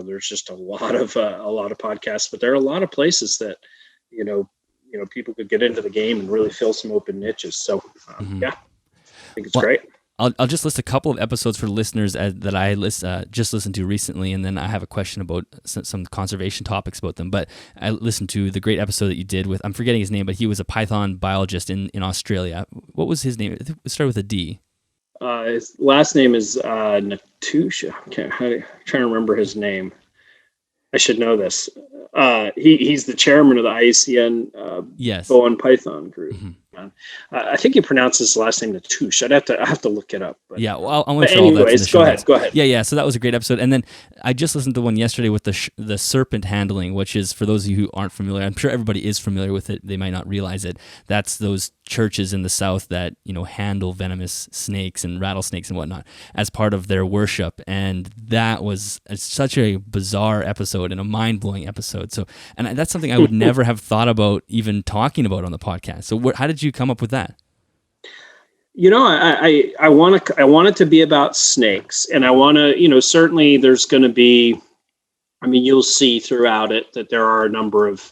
there's just a lot of podcasts, but there are a lot of places that, people could get into the game and really fill some open niches. So, yeah, I think it's great. I'll just list a couple of episodes for listeners that I just listened to recently, and then I have a question about some conservation topics about them. But I listened to the great episode that you did with, I'm forgetting his name, but he was a python biologist in Australia. What was his name? It started with a D. His last name is Natusha. I'm trying to remember his name. I should know this. He's the chairman of the IUCN Boa and Python group. Mm-hmm. I think he pronounces his last name Natush. I have to look it up. But, yeah, well, I'm going to show all that in the show notes. Go ahead. Yeah. So that was a great episode. And then I just listened to one yesterday with the serpent handling, which is, for those of you who aren't familiar, I'm sure everybody is familiar with it. They might not realize it. That's those churches in the South that handle venomous snakes and rattlesnakes and whatnot as part of their worship. And that was such a bizarre episode and a mind-blowing episode. So, and that's something I would never have thought about even talking about on the podcast. So how did you come up with that? I want it to be about snakes, and I want to, certainly there's going to be, you'll see throughout it that there are a number of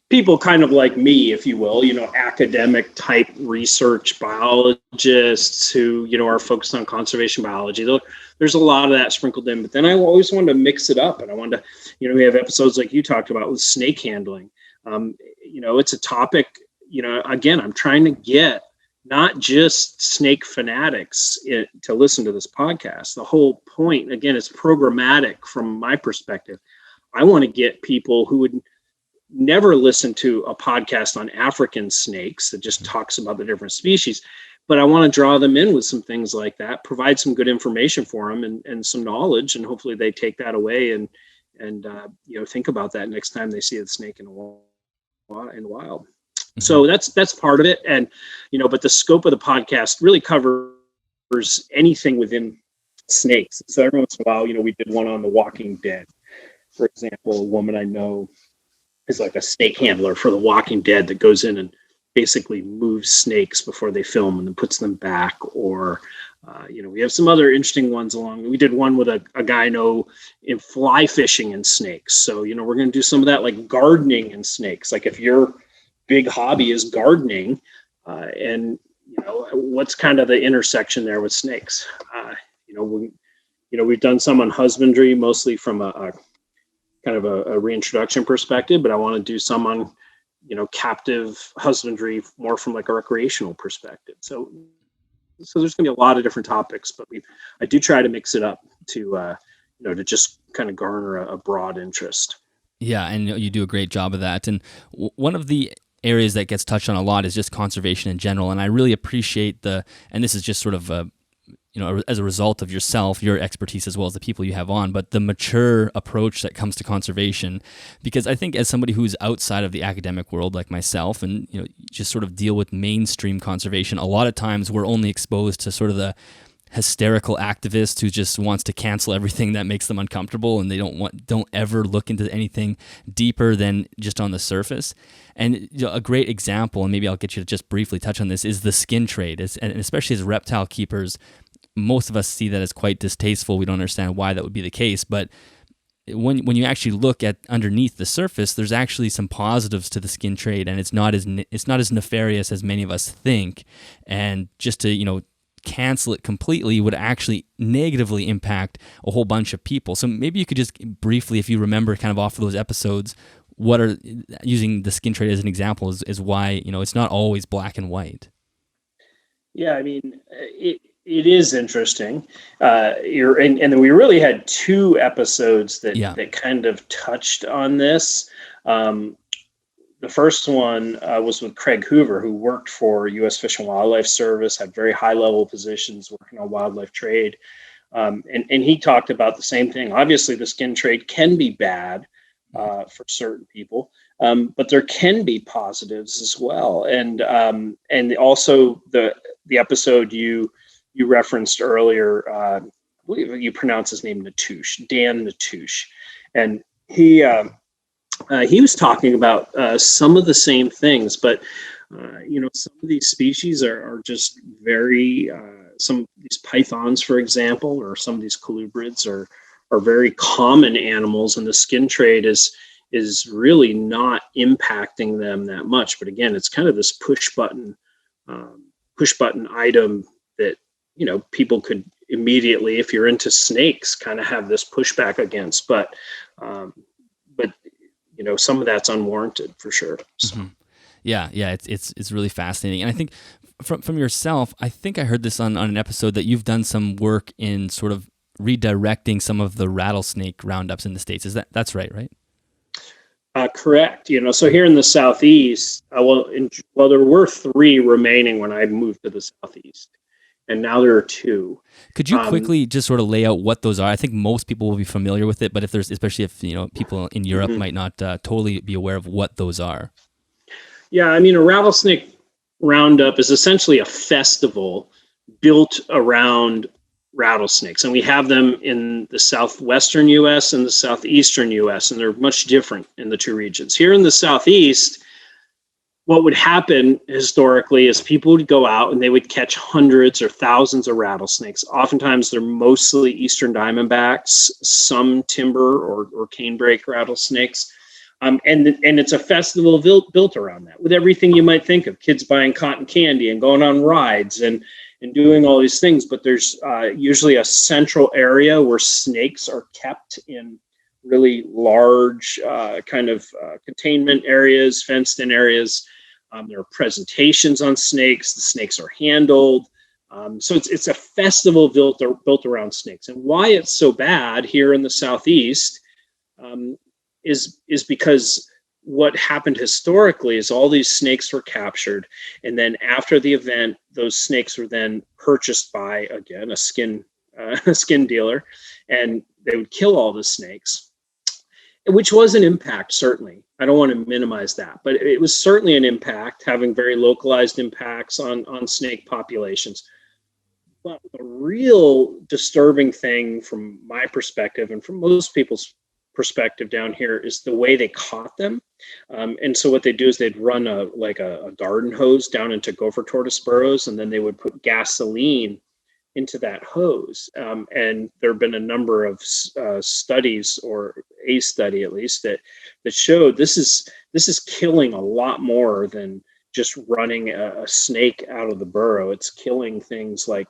people kind of like me, if you will, academic type research biologists who, are focused on conservation biology. There's a lot of that sprinkled in, but then I always wanted to mix it up, and I wanted to, we have episodes like you talked about with snake handling. It's a topic, again, I'm trying to get not just snake fanatics to listen to this podcast. The whole point, again, is programmatic from my perspective. I want to get people who would never listen to a podcast on African snakes that just talks about the different species, but I want to draw them in with some things like that, provide some good information for them and some knowledge, and hopefully they take that away and think about that next time they see a snake in the wild. So that's part of it. And, but the scope of the podcast really covers anything within snakes. So every once in a while, we did one on The Walking Dead. For example, a woman I know is like a snake handler for The Walking Dead that goes in and basically moves snakes before they film and then puts them back. Or, we have some other interesting ones along. We did one with a guy I know in fly fishing and snakes. So, we're going to do some of that, like gardening and snakes. Like if your big hobby is gardening, and what's kind of the intersection there with snakes. We've done some on husbandry, mostly from a kind of a reintroduction perspective, but I want to do some on captive husbandry more from like a recreational perspective. So there's going to be a lot of different topics, but I do try to mix it up to to just kind of garner a broad interest. Yeah, and you do a great job of that. And one of the areas that gets touched on a lot is just conservation in general, and I really appreciate and this is just sort of as a result of yourself, your expertise, as well as the people you have on, but the mature approach that comes to conservation. Because I think as somebody who's outside of the academic world like myself and just sort of deal with mainstream conservation, a lot of times we're only exposed to sort of the hysterical activist who just wants to cancel everything that makes them uncomfortable, and they don't ever look into anything deeper than just on the surface. And a great example, and maybe I'll get you to just briefly touch on this, is the skin trade. And especially as reptile keepers, most of us see that as quite distasteful. We don't understand why that would be the case, but when you actually look at underneath the surface, there's actually some positives to the skin trade, and it's not as nefarious as many of us think. And just to cancel it completely would actually negatively impact a whole bunch of people. So maybe you could just briefly, if you remember kind of off of those episodes, what are, using the skin trade as an example, is why it's not always black and white. Yeah, it is interesting. And then we really had two episodes that kind of touched on this. The first one was with Craig Hoover, who worked for U.S. Fish and Wildlife Service, had very high level positions working on wildlife trade. And he talked about the same thing. Obviously, the skin trade can be bad for certain people, but there can be positives as well. And also the episode you referenced earlier, I believe you pronounce his name Natush, Dan Natush, and he was talking about some of the same things, but some of these species are just very. Some of these pythons, for example, or some of these colubrids are very common animals, and the skin trade is really not impacting them that much. But again, it's kind of this push button item that people could immediately, if you're into snakes, kind of have this pushback against. But some of that's unwarranted for sure. So. Mm-hmm. Yeah, it's really fascinating, and I think from yourself, I think I heard this on an episode that you've done some work in sort of redirecting some of the rattlesnake roundups in the States. That's right? Correct. So here in the Southeast, there were 3 remaining when I moved to the Southeast, and now there are 2. Could you quickly just sort of lay out what those are? I think most people will be familiar with it, but especially if people in Europe might not totally be aware of what those are. Yeah, a rattlesnake roundup is essentially a festival built around rattlesnakes, and we have them in the southwestern U.S. and the southeastern U.S., and they're much different in the 2 regions. Here in the Southeast, what would happen historically is people would go out and they would catch hundreds or thousands of rattlesnakes. Oftentimes, they're mostly eastern diamondbacks, some timber or canebrake rattlesnakes. And it's a festival built around that, with everything you might think of: kids buying cotton candy and going on rides and doing all these things. But there's usually a central area where snakes are kept in really large containment areas, fenced in areas. There are presentations on snakes. The snakes are handled. So it's a festival built around snakes. And why it's so bad here in the Southeast is because what happened historically is all these snakes were captured, and then after the event, those snakes were then purchased by, again, a skin dealer, and they would kill all the snakes, which was an impact, certainly. I don't want to minimize that, but it was certainly an impact, having very localized impacts on snake populations. But the real disturbing thing from my perspective, and from most people's perspective down here, is the way they caught them. And so what they do is they'd run a garden hose down into gopher tortoise burrows, and then they would put gasoline into that hose. And there have been a number of studies, or a study at least, that showed this is killing a lot more than just running a snake out of the burrow. It's killing things like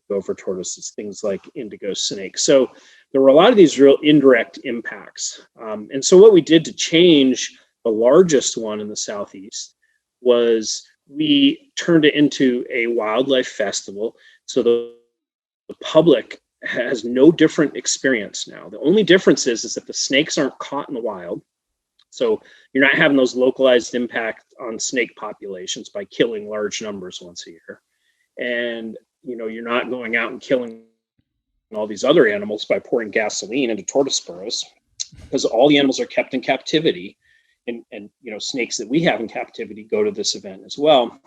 gopher tortoises, things like indigo snakes. So there were a lot of these real indirect impacts. And so what we did to change the largest one in the Southeast was we turned it into a wildlife festival. So the public has no different experience now. The only difference is that the snakes aren't caught in the wild. So you're not having those localized impact on snake populations by killing large numbers once a year. And you're not going out and killing all these other animals by pouring gasoline into tortoise burrows, because all the animals are kept in captivity. And snakes that we have in captivity go to this event as well.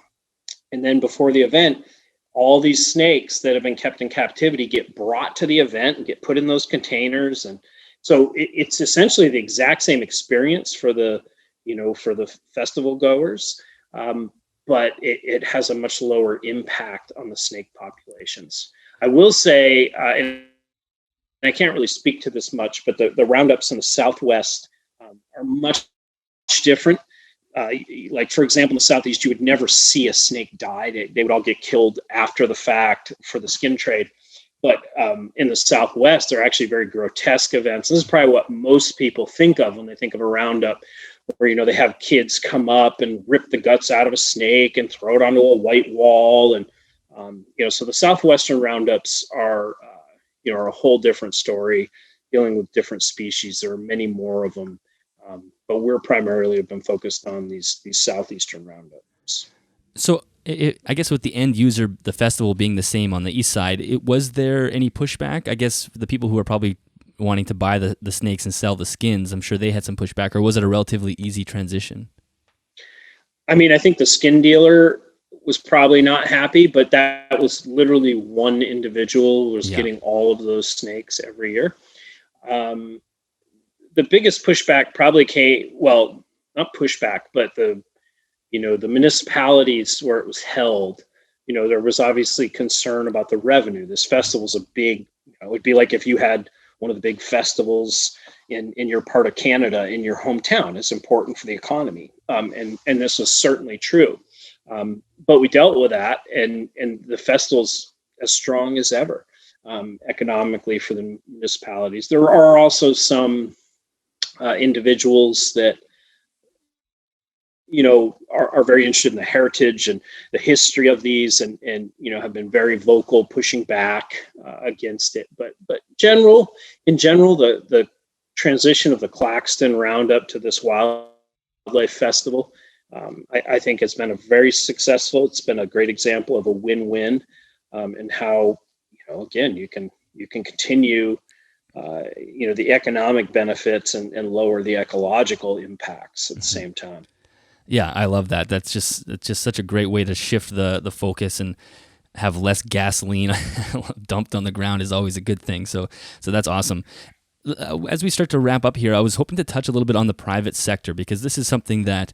And then before the event, all these snakes that have been kept in captivity get brought to the event and get put in those containers. And so it's essentially the exact same experience for the festival goers. But it has a much lower impact on the snake populations. I will say, and I can't really speak to this much, but the roundups in the Southwest are much different. Like, for example, in the Southeast, you would never see a snake die. They would all get killed after the fact for the skin trade. But in the Southwest, they're actually very grotesque events. This is probably what most people think of when they think of a roundup, where they have kids come up and rip the guts out of a snake and throw it onto a white wall. And so the Southwestern roundups are a whole different story, dealing with different species. There are many more of them. but we're primarily have been focused on these southeastern roundups. So I guess with the end user, the festival being the same on the east side, was there any pushback? I guess the people who are probably wanting to buy the snakes and sell the skins, I'm sure they had some pushback, or was it a relatively easy transition? I mean, I think the skin dealer was probably not happy, but that was literally one individual was getting all of those snakes every year. The biggest pushback probably came, well, not pushback, but the municipalities where it was held, there was obviously concern about the revenue. This festival's a big, it would be like if you had one of the big festivals in your part of Canada, in your hometown. It's important for the economy. And this was certainly true. But we dealt with that, and the festival's as strong as ever economically for the municipalities. There are also some individuals that are very interested in the heritage and the history of these, and have been very vocal pushing back against it. But in general, the transition of the Claxton Roundup to this wildlife festival, I think has been a very successful. It's been a great example of a win-win, and how again you can continue the economic benefits and lower the ecological impacts at the same time. Yeah, I love that. It's just such a great way to shift the focus and have less gasoline dumped on the ground is always a good thing. So that's awesome. As we start to wrap up here, I was hoping to touch a little bit on the private sector, because this is something that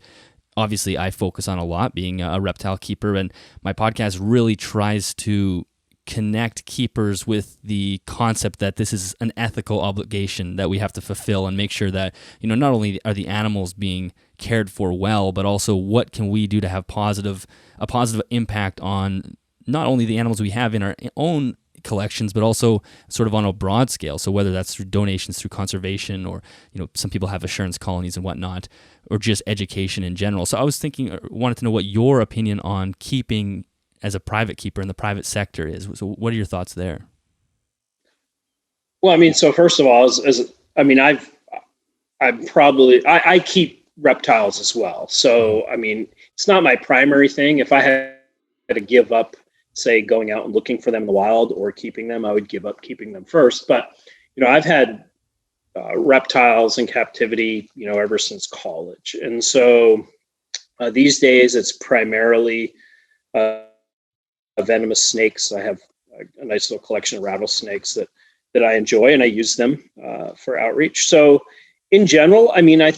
obviously I focus on a lot, being a reptile keeper, and my podcast really tries to connect keepers with the concept that this is an ethical obligation that we have to fulfill and make sure that, not only are the animals being cared for well, but also what can we do to have a positive impact on not only the animals we have in our own collections, but also sort of on a broad scale. So whether that's through donations, through conservation, or, some people have assurance colonies and whatnot, or just education in general. So I was wanted to know what your opinion on keeping as a private keeper in the private sector is. So what are your thoughts there? Well, I mean, so first of all, I keep reptiles as well. So, I mean, it's not my primary thing. If I had to give up, say, going out and looking for them in the wild or keeping them, I would give up keeping them first. But, I've had reptiles in captivity, ever since college. And so these days it's primarily venomous snakes. I have a nice little collection of rattlesnakes that I enjoy, and I use them for outreach. So in general, I mean, I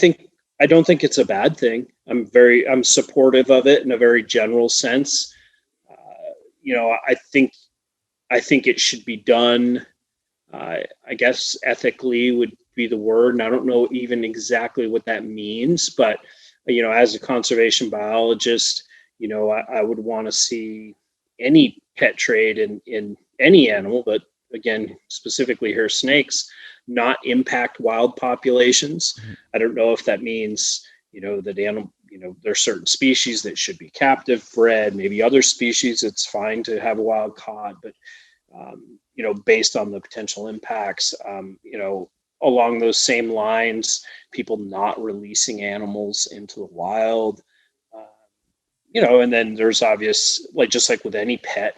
don't think it's a bad thing. I'm supportive of it in a very general sense. I think it should be done. I guess ethically would be the word, and I don't know even exactly what that means. But as a conservation biologist, I would want to see any pet trade in any animal, but again, specifically here, snakes, not impact wild populations. Mm-hmm. I don't know if that means, that animal, there's certain species that should be captive bred, maybe other species it's fine to have a wild caught, but, based on the potential impacts, along those same lines, people not releasing animals into the wild, and then there's obvious, just like with any pet,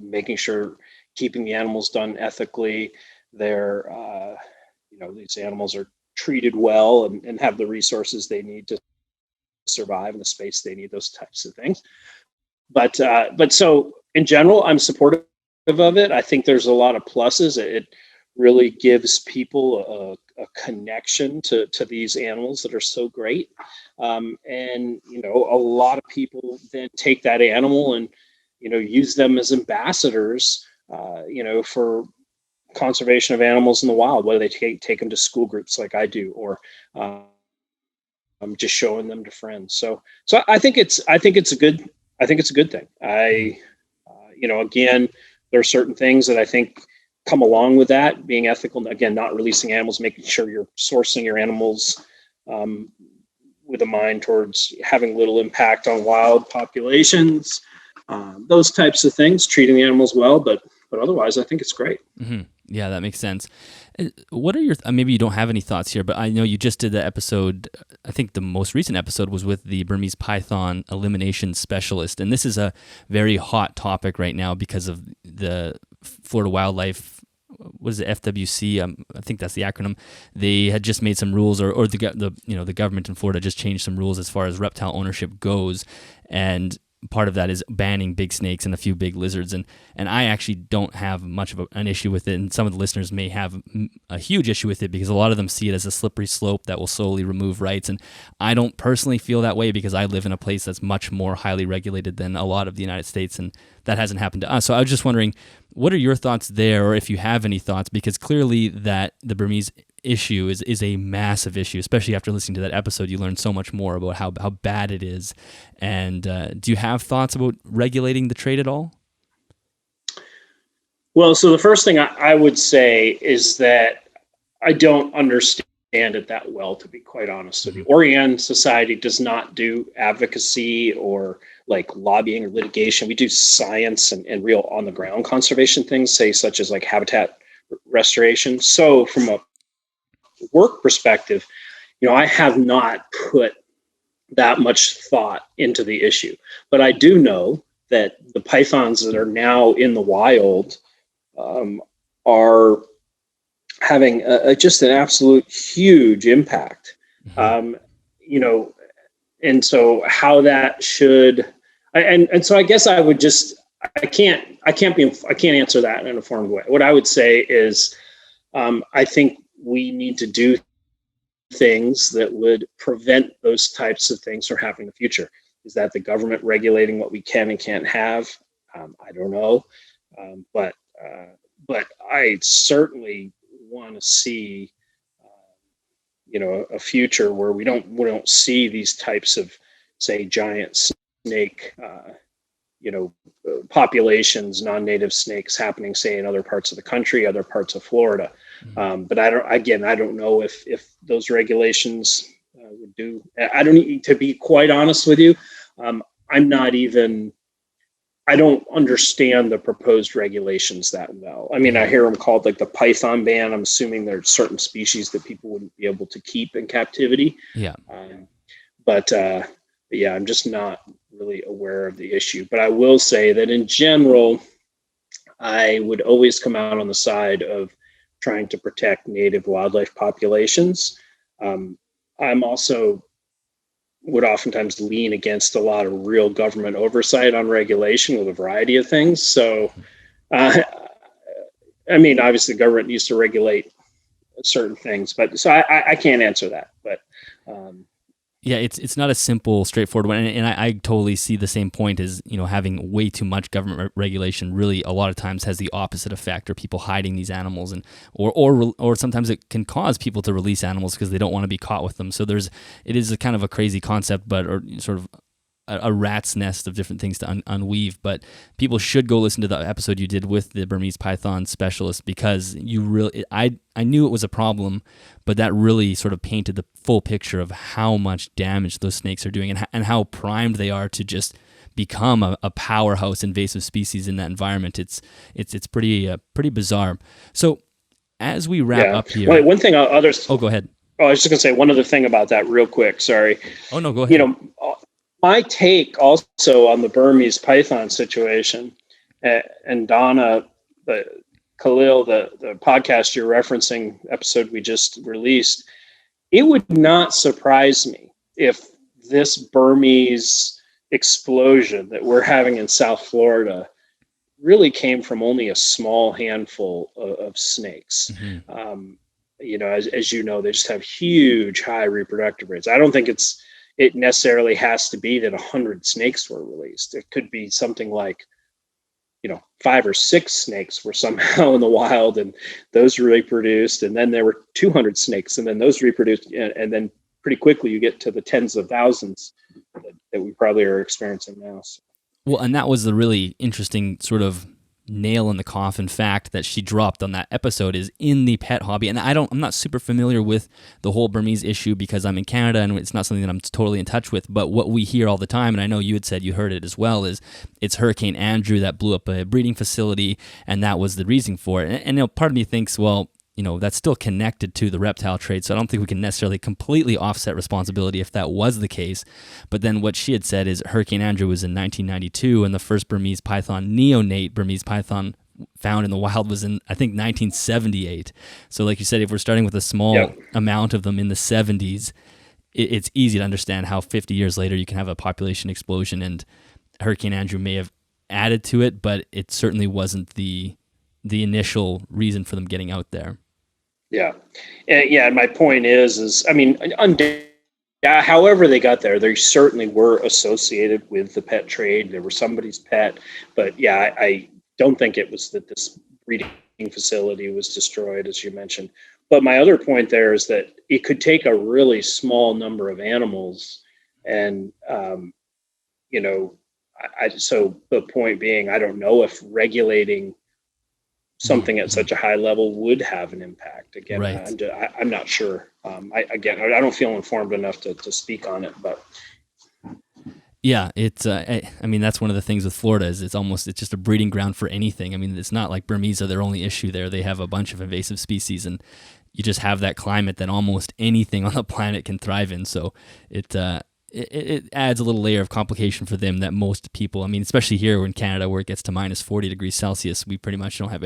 making sure keeping the animals done ethically, they're, these animals are treated well and have the resources they need to survive and the space they need, those types of things. But so in general, I'm supportive of it. I think there's a lot of pluses. It really gives people a connection to these animals that are so great. And, a lot of people then take that animal and, use them as ambassadors, for conservation of animals in the wild, whether they take them to school groups like I do, or I'm just showing them to friends. So I think it's a good thing. Again, there are certain things that I think come along with that, being ethical, again, not releasing animals, making sure you're sourcing your animals with a mind towards having little impact on wild populations, those types of things, treating the animals well, but otherwise I think it's great. Mm-hmm. Yeah, that makes sense. What are your maybe you don't have any thoughts here, but I know you just did the episode. I think the most recent episode was with the Burmese python elimination specialist, and this is a very hot topic right now because of the Florida Wildlife. What is it, FWC? I think that's the acronym. They had just made some rules, or the government in Florida just changed some rules as far as reptile ownership goes, and part of that is banning big snakes and a few big lizards. And I actually don't have much of an issue with it, and some of the listeners may have a huge issue with it because a lot of them see it as a slippery slope that will slowly remove rights. And I don't personally feel that way because I live in a place that's much more highly regulated than a lot of the United States, and that hasn't happened to us. So I was just wondering, what are your thoughts there, or if you have any thoughts, because clearly that the Burmese issue is a massive issue, especially after listening to that episode. You learned so much more about how bad it is. And do you have thoughts about regulating the trade at all? Well, so the first thing I would say is that I don't understand it that well, to be quite honest with you. Orianne Society does not do advocacy or like lobbying or litigation. We do science and real on the ground conservation things, say such as like habitat restoration. So from a work perspective, I have not put that much thought into the issue, but I do know that the pythons that are now in the wild are having just an absolute huge impact. And so how that should, and so I guess I would just, I can't answer that in an informed way. What I would say is, I think we need to do things that would prevent those types of things from happening in the future. Is that the government regulating what we can and can't have? I don't know, but I certainly want to see, a future where we don't see these types of, say, giant snake, populations, non-native snakes happening, say, in other parts of the country, other parts of Florida. But I don't know if those regulations would do. I don't need to be quite honest with you. I don't understand the proposed regulations that well. I mean, I hear them called like the python ban. I'm assuming there's certain species that people wouldn't be able to keep in captivity. Yeah. But yeah, I'm just not really aware of the issue. But I will say that in general, I would always come out on the side of trying to protect native wildlife populations. I'm also would oftentimes lean against a lot of real government oversight on regulation with a variety of things. So, obviously the government needs to regulate certain things, but so I can't answer that, but, yeah, it's not a simple, straightforward one, and I totally see the same point as, having way too much government regulation really a lot of times has the opposite effect, or people hiding these animals, and or sometimes it can cause people to release animals because they don't want to be caught with them. So it is a kind of a crazy concept, or sort of a rat's nest of different things to unweave. But people should go listen to the episode you did with the Burmese python specialist, because I knew it was a problem, but that really sort of painted the full picture of how much damage those snakes are doing, and how primed they are to just become a powerhouse invasive species in that environment. It's pretty bizarre. So as we wrap up here, one thing others. Oh, go ahead. Oh, I was just gonna say one other thing about that real quick. Sorry. Oh no, go ahead. My take also on the Burmese python situation, and Donna, Khalil, the podcast you're referencing, episode we just released, it would not surprise me if this Burmese explosion that we're having in South Florida really came from only a small handful of snakes. Mm-hmm. As you know, they just have huge, high reproductive rates. I don't think it necessarily has to be that 100 snakes were released. It could be something like, 5 or 6 snakes were somehow in the wild, and those reproduced, and then there were 200 snakes, and then those reproduced, and then pretty quickly you get to the tens of thousands that we probably are experiencing now. So. Well, and that was the really interesting sort of nail in the coffin fact that she dropped on that episode, is in the pet hobby. And I'm not super familiar with the whole Burmese issue because I'm in Canada and it's not something that I'm totally in touch with. But what we hear all the time, and I know you had said you heard it as well, is it's Hurricane Andrew that blew up a breeding facility, and that was the reason for it. And part of me thinks, well, that's still connected to the reptile trade. So I don't think we can necessarily completely offset responsibility if that was the case. But then what she had said is Hurricane Andrew was in 1992, and the first Burmese python, neonate Burmese python, found in the wild was in, I think, 1978. So like you said, if we're starting with a small amount of them in the 70s, it's easy to understand how 50 years later you can have a population explosion, and Hurricane Andrew may have added to it, but it certainly wasn't the initial reason for them getting out there. Yeah. And my point is, I mean, however they got there, they certainly were associated with the pet trade. They were somebody's pet, but yeah, I don't think it was that this breeding facility was destroyed, as you mentioned. But my other point there is that it could take a really small number of animals, and so the point being, I don't know if regulating something at such a high level would have an impact. Again, right. I'm not sure. I don't feel informed enough to speak on it, but. Yeah, it's. I mean, that's one of the things with Florida is it's just a breeding ground for anything. I mean, it's not like Burmese are their only issue there. They have a bunch of invasive species, and you just have that climate that almost anything on the planet can thrive in. So it adds a little layer of complication for them that most people, I mean, especially here in Canada where it gets to minus 40 degrees Celsius, we pretty much don't have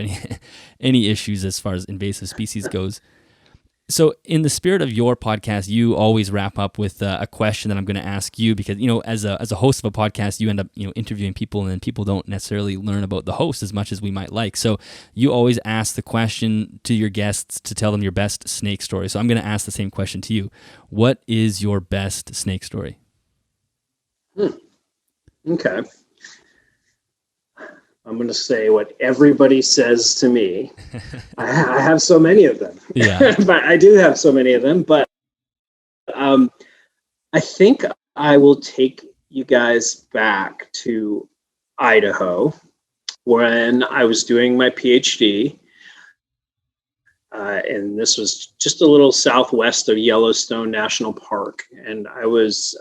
any issues as far as invasive species goes. So in the spirit of your podcast, you always wrap up with a question that I'm going to ask you because, as a host of a podcast, you end up, interviewing people, and then people don't necessarily learn about the host as much as we might like. So you always ask the question to your guests to tell them your best snake story. So I'm going to ask the same question to you. What is your best snake story? Okay. I'm going to say what everybody says to me. I have so many of them. Yeah. But I do have so many of them. But I think I will take you guys back to Idaho when I was doing my PhD. And this was just a little southwest of Yellowstone National Park. And I was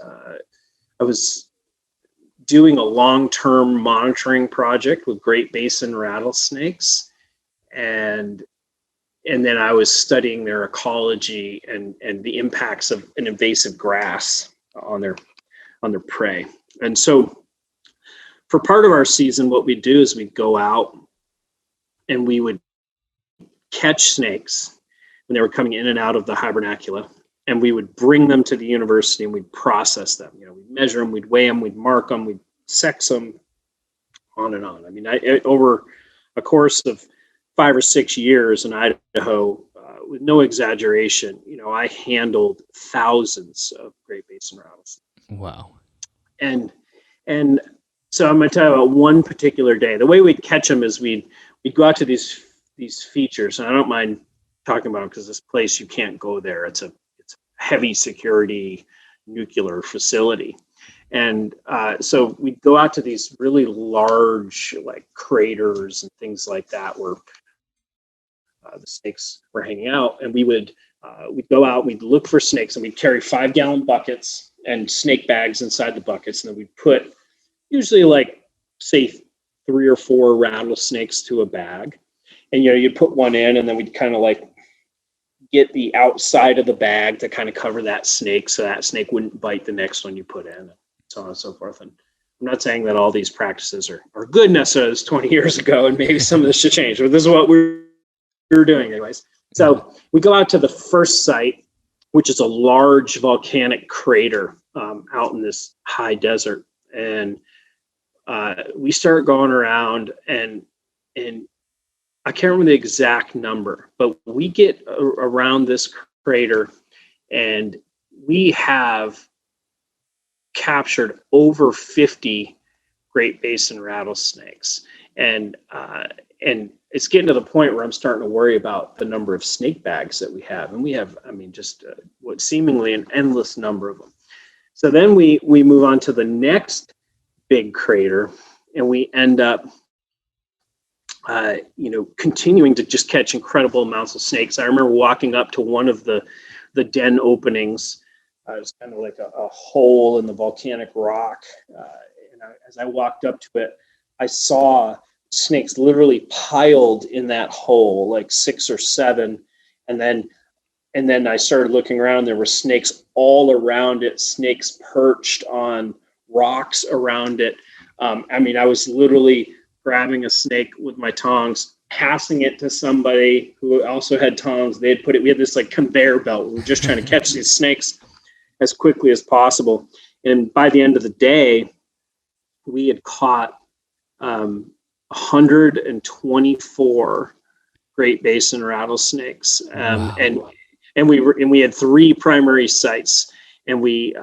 doing a long-term monitoring project with Great Basin rattlesnakes, and then I was studying their ecology and the impacts of an invasive grass on their prey. And so for part of our season, what we'd do is we'd go out and we would catch snakes when they were coming in and out of the hibernacula, and we would bring them to the university and we'd process them. We'd measure them, we'd weigh them, we'd mark them, we'd sex them, on and on. I mean, over a course of 5 or 6 years in Idaho, with no exaggeration, I handled thousands of Great Basin rattlesnakes. Wow. And so I'm going to tell you about one particular day. The way we'd catch them is we'd go out to these features, and I don't mind talking about them because this place, you can't go there. It's a heavy security nuclear facility. And so we'd go out to these really large like craters and things like that where the snakes were hanging out. And we'd go out, we'd look for snakes, and we'd carry 5-gallon buckets and snake bags inside the buckets. And then we'd put usually say 3 or 4 rattlesnakes to a bag. And, you'd put one in, and then we'd kind of get the outside of the bag to kind of cover that snake so that snake wouldn't bite the next one you put in, and so on and so forth. And I'm not saying that all these practices are good necessarily. It's 20 years ago, and maybe some of this should change, but this is what we were doing anyways. So we go out to the first site, which is a large volcanic crater out in this high desert. And we start going around, and I can't remember the exact number, but we get around this crater, and we have captured over 50 Great Basin rattlesnakes. And it's getting to the point where I'm starting to worry about the number of snake bags that we have. And we have, just what seemingly an endless number of them. So then we move on to the next big crater, and we end up continuing to just catch incredible amounts of snakes. I remember walking up to one of the den openings. It was kind of like a hole in the volcanic rock. As I walked up to it, I saw snakes literally piled in that hole, like 6 or 7. And then I started looking around. There were snakes all around it, snakes perched on rocks around it. I was literally grabbing a snake with my tongs, passing it to somebody who also had tongs. They had put it, we had this like conveyor belt. We were just trying to catch these snakes as quickly as possible. And by the end of the day, we had caught 124 Great Basin rattlesnakes. Wow. And we had 3 primary sites, and we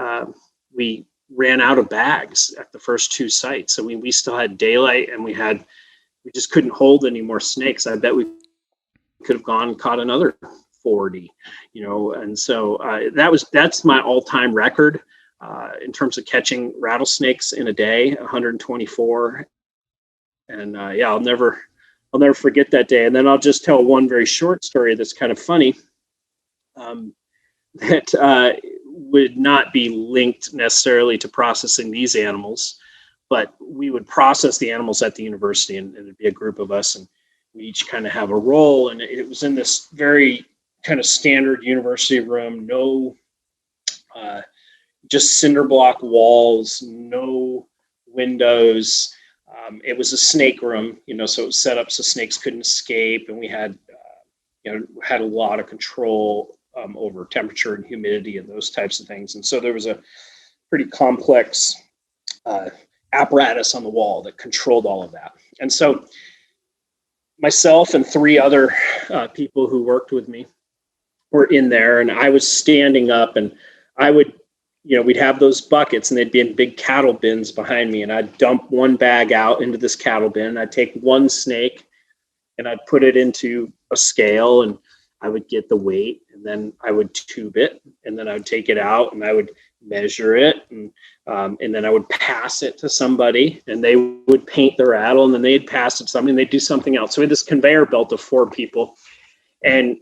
ran out of bags at the first 2 sites. So we still had daylight, and we just couldn't hold any more snakes. I bet we could have gone and caught another 40, and so that's my all-time record in terms of catching rattlesnakes in a day, 124. And I'll never forget that day. And then I'll just tell one very short story that's kind of funny. That would not be linked necessarily to processing these animals, but we would process the animals at the university, and it'd be a group of us, and we each kind of have a role. And it was in this very kind of standard university room, no, just cinder block walls, no windows. It was a snake room, so it was set up so snakes couldn't escape, and we had a lot of control over temperature and humidity and those types of things. And so there was a pretty complex apparatus on the wall that controlled all of that. And so myself and 3 other people who worked with me were in there, and I was standing up, and I would, we'd have those buckets, and they'd be in big cattle bins behind me, and I'd dump one bag out into this cattle bin, and I'd take one snake and I'd put it into a scale, and I would get the weight, and then I would tube it, and then I would take it out, and I would measure it, and then I would pass it to somebody, and they would paint the rattle, and then they'd pass it to somebody, and they'd do something else. So we had this conveyor belt of 4 people, and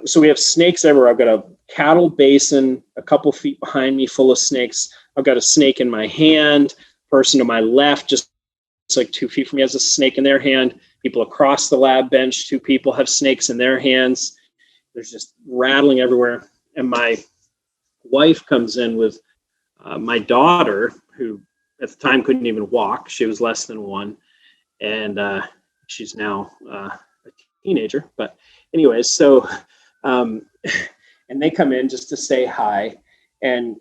so we have snakes everywhere. I've got a cattle basin a couple feet behind me full of snakes. I've got a snake in my hand. Person to my left, just like 2 feet from me, has a snake in their hand. People across the lab bench, 2 people have snakes in their hands. There's just rattling everywhere. And my wife comes in with my daughter, who at the time couldn't even walk. She was less than 1. And she's now a teenager. But anyways, so, and they come in just to say hi. And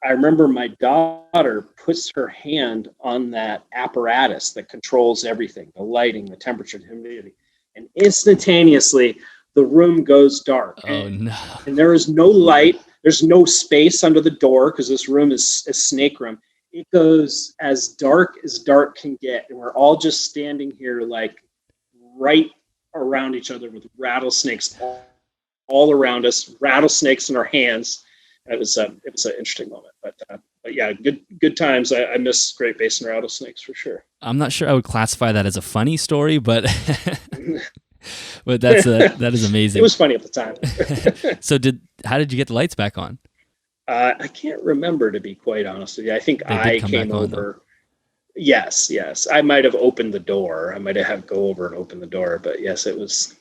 I remember my daughter puts her hand on that apparatus that controls everything, the lighting, the temperature, the humidity. And instantaneously, the room goes dark. Oh, no. And there is no light. There's no space under the door because this room is a snake room. It goes as dark can get. And we're all just standing here like right around each other with rattlesnakes all around us, rattlesnakes in our hands. It was an interesting moment, but yeah, good times. I miss Great Basin rattlesnakes for sure. I'm not sure I would classify that as a funny story, but but that is amazing. It was funny at the time. So how did you get the lights back on? I can't remember, to be quite honest with you. I think I came over. Yes. I might have opened the door. I might have go over and open the door, but yes, that was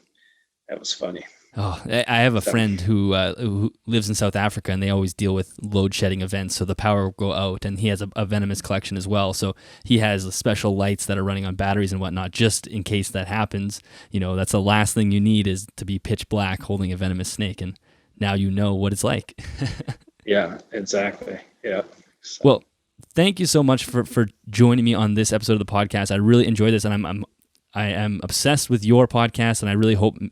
funny. Oh, I have a friend who lives in South Africa, and they always deal with load shedding events. So the power will go out, and he has a venomous collection as well. So he has special lights that are running on batteries and whatnot, just in case that happens. That's the last thing you need, is to be pitch black holding a venomous snake. And now you know what it's like. Yeah, exactly. Yeah. So. Well, thank you so much for joining me on this episode of the podcast. I really enjoyed this, and I am obsessed with your podcast, and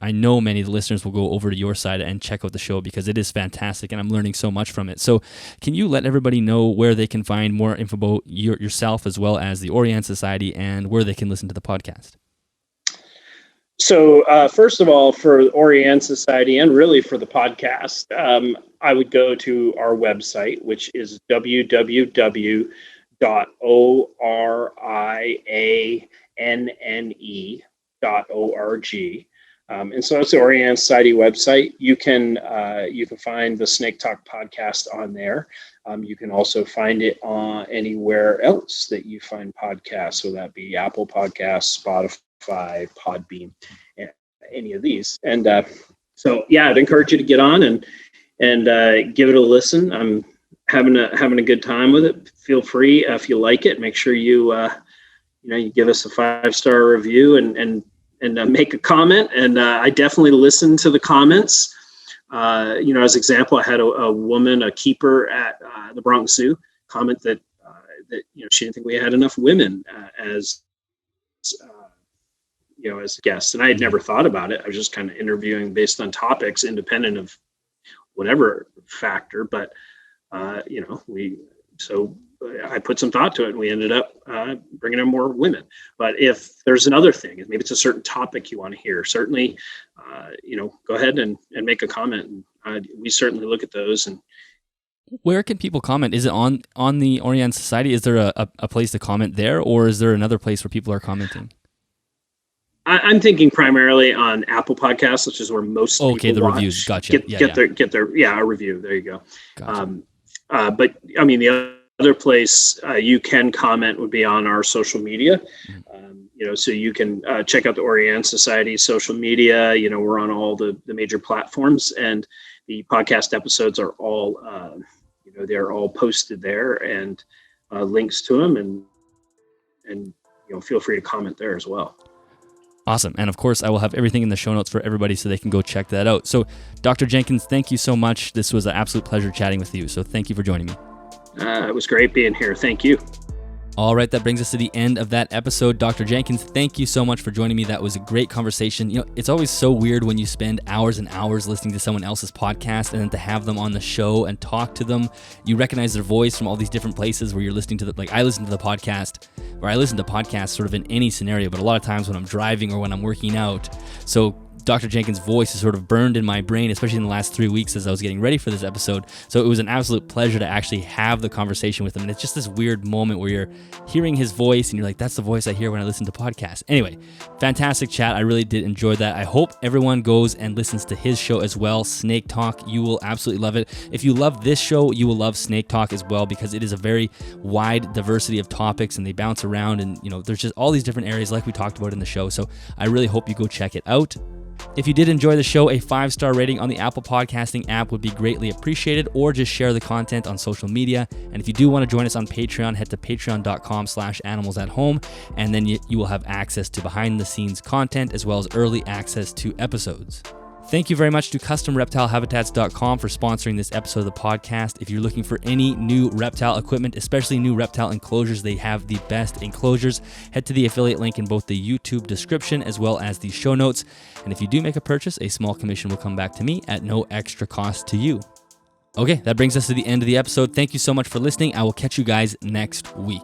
I know many of the listeners will go over to your site and check out the show because it is fantastic, and I'm learning so much from it. So can you let everybody know where they can find more info about yourself, as well as the Orianne Society, and where they can listen to the podcast? So first of all, for the Orianne Society, and really for the podcast, I would go to our website, which is www.orianne.org. And so it's the Orianne Society website. You can find the Snake Talk podcast on there. You can also find it on anywhere else that you find podcasts, so that be Apple Podcasts, Spotify, Podbean, any of these. And So yeah, I'd encourage you to get on and give it a listen. I'm having a good time with it. Feel free, if you like it, make sure you you give us a 5-star review and make a comment. And I definitely listen to the comments. As example, I had a woman, a keeper at the Bronx Zoo, comment that she didn't think we had enough women as guests. And I had never thought about it. I was just kind of interviewing based on topics independent of whatever factor. But, I put some thought to it and we ended up bringing in more women. But if there's another thing, maybe it's a certain topic you want to hear, certainly, go ahead and make a comment. And we certainly look at those. And where can people comment? Is it on the Orianne Society? Is there a place to comment there, or is there another place where people are commenting? I'm thinking primarily on Apple Podcasts, which is where most people the watch. Reviews. Gotcha. Get their a review. There you go. Gotcha. But I mean, the other place you can comment would be on our social media. So you can check out the Orianne Society social media. We're on all the major platforms, and the podcast episodes are all, they're all posted there, and links to them, and feel free to comment there as well. Awesome. And of course, I will have everything in the show notes for everybody so they can go check that out. So, Dr. Jenkins, thank you so much. This was an absolute pleasure chatting with you. So thank you for joining me. It was great being here. Thank you. All right, that brings us to the end of that episode. Dr. Jenkins, thank you so much for joining me. That was a great conversation. It's always so weird when you spend hours and hours listening to someone else's podcast and then to have them on the show and talk to them. You recognize their voice from all these different places where you're listening to I listen to podcasts sort of in any scenario, but a lot of times when I'm driving or when I'm working out. So Dr. Jenkins' voice is sort of burned in my brain, especially in the last 3 weeks as I was getting ready for this episode. So it was an absolute pleasure to actually have the conversation with him. And it's just this weird moment where you're hearing his voice and you're like, that's the voice I hear when I listen to podcasts. Anyway, fantastic chat. I really did enjoy that. I hope everyone goes and listens to his show as well, Snake Talk. You will absolutely love it. If you love this show, you will love Snake Talk as well, because it is a very wide diversity of topics and they bounce around, and there's just all these different areas like we talked about in the show. So I really hope you go check it out. If you did enjoy the show, a 5-star rating on the Apple Podcasting app would be greatly appreciated, or just share the content on social media. And if you do want to join us on Patreon, head to patreon.com/animalsathome, and then you will have access to behind the scenes content as well as early access to episodes. Thank you very much to CustomReptileHabitats.com for sponsoring this episode of the podcast. If you're looking for any new reptile equipment, especially new reptile enclosures, they have the best enclosures. Head to the affiliate link in both the YouTube description as well as the show notes. And if you do make a purchase, a small commission will come back to me at no extra cost to you. Okay, that brings us to the end of the episode. Thank you so much for listening. I will catch you guys next week.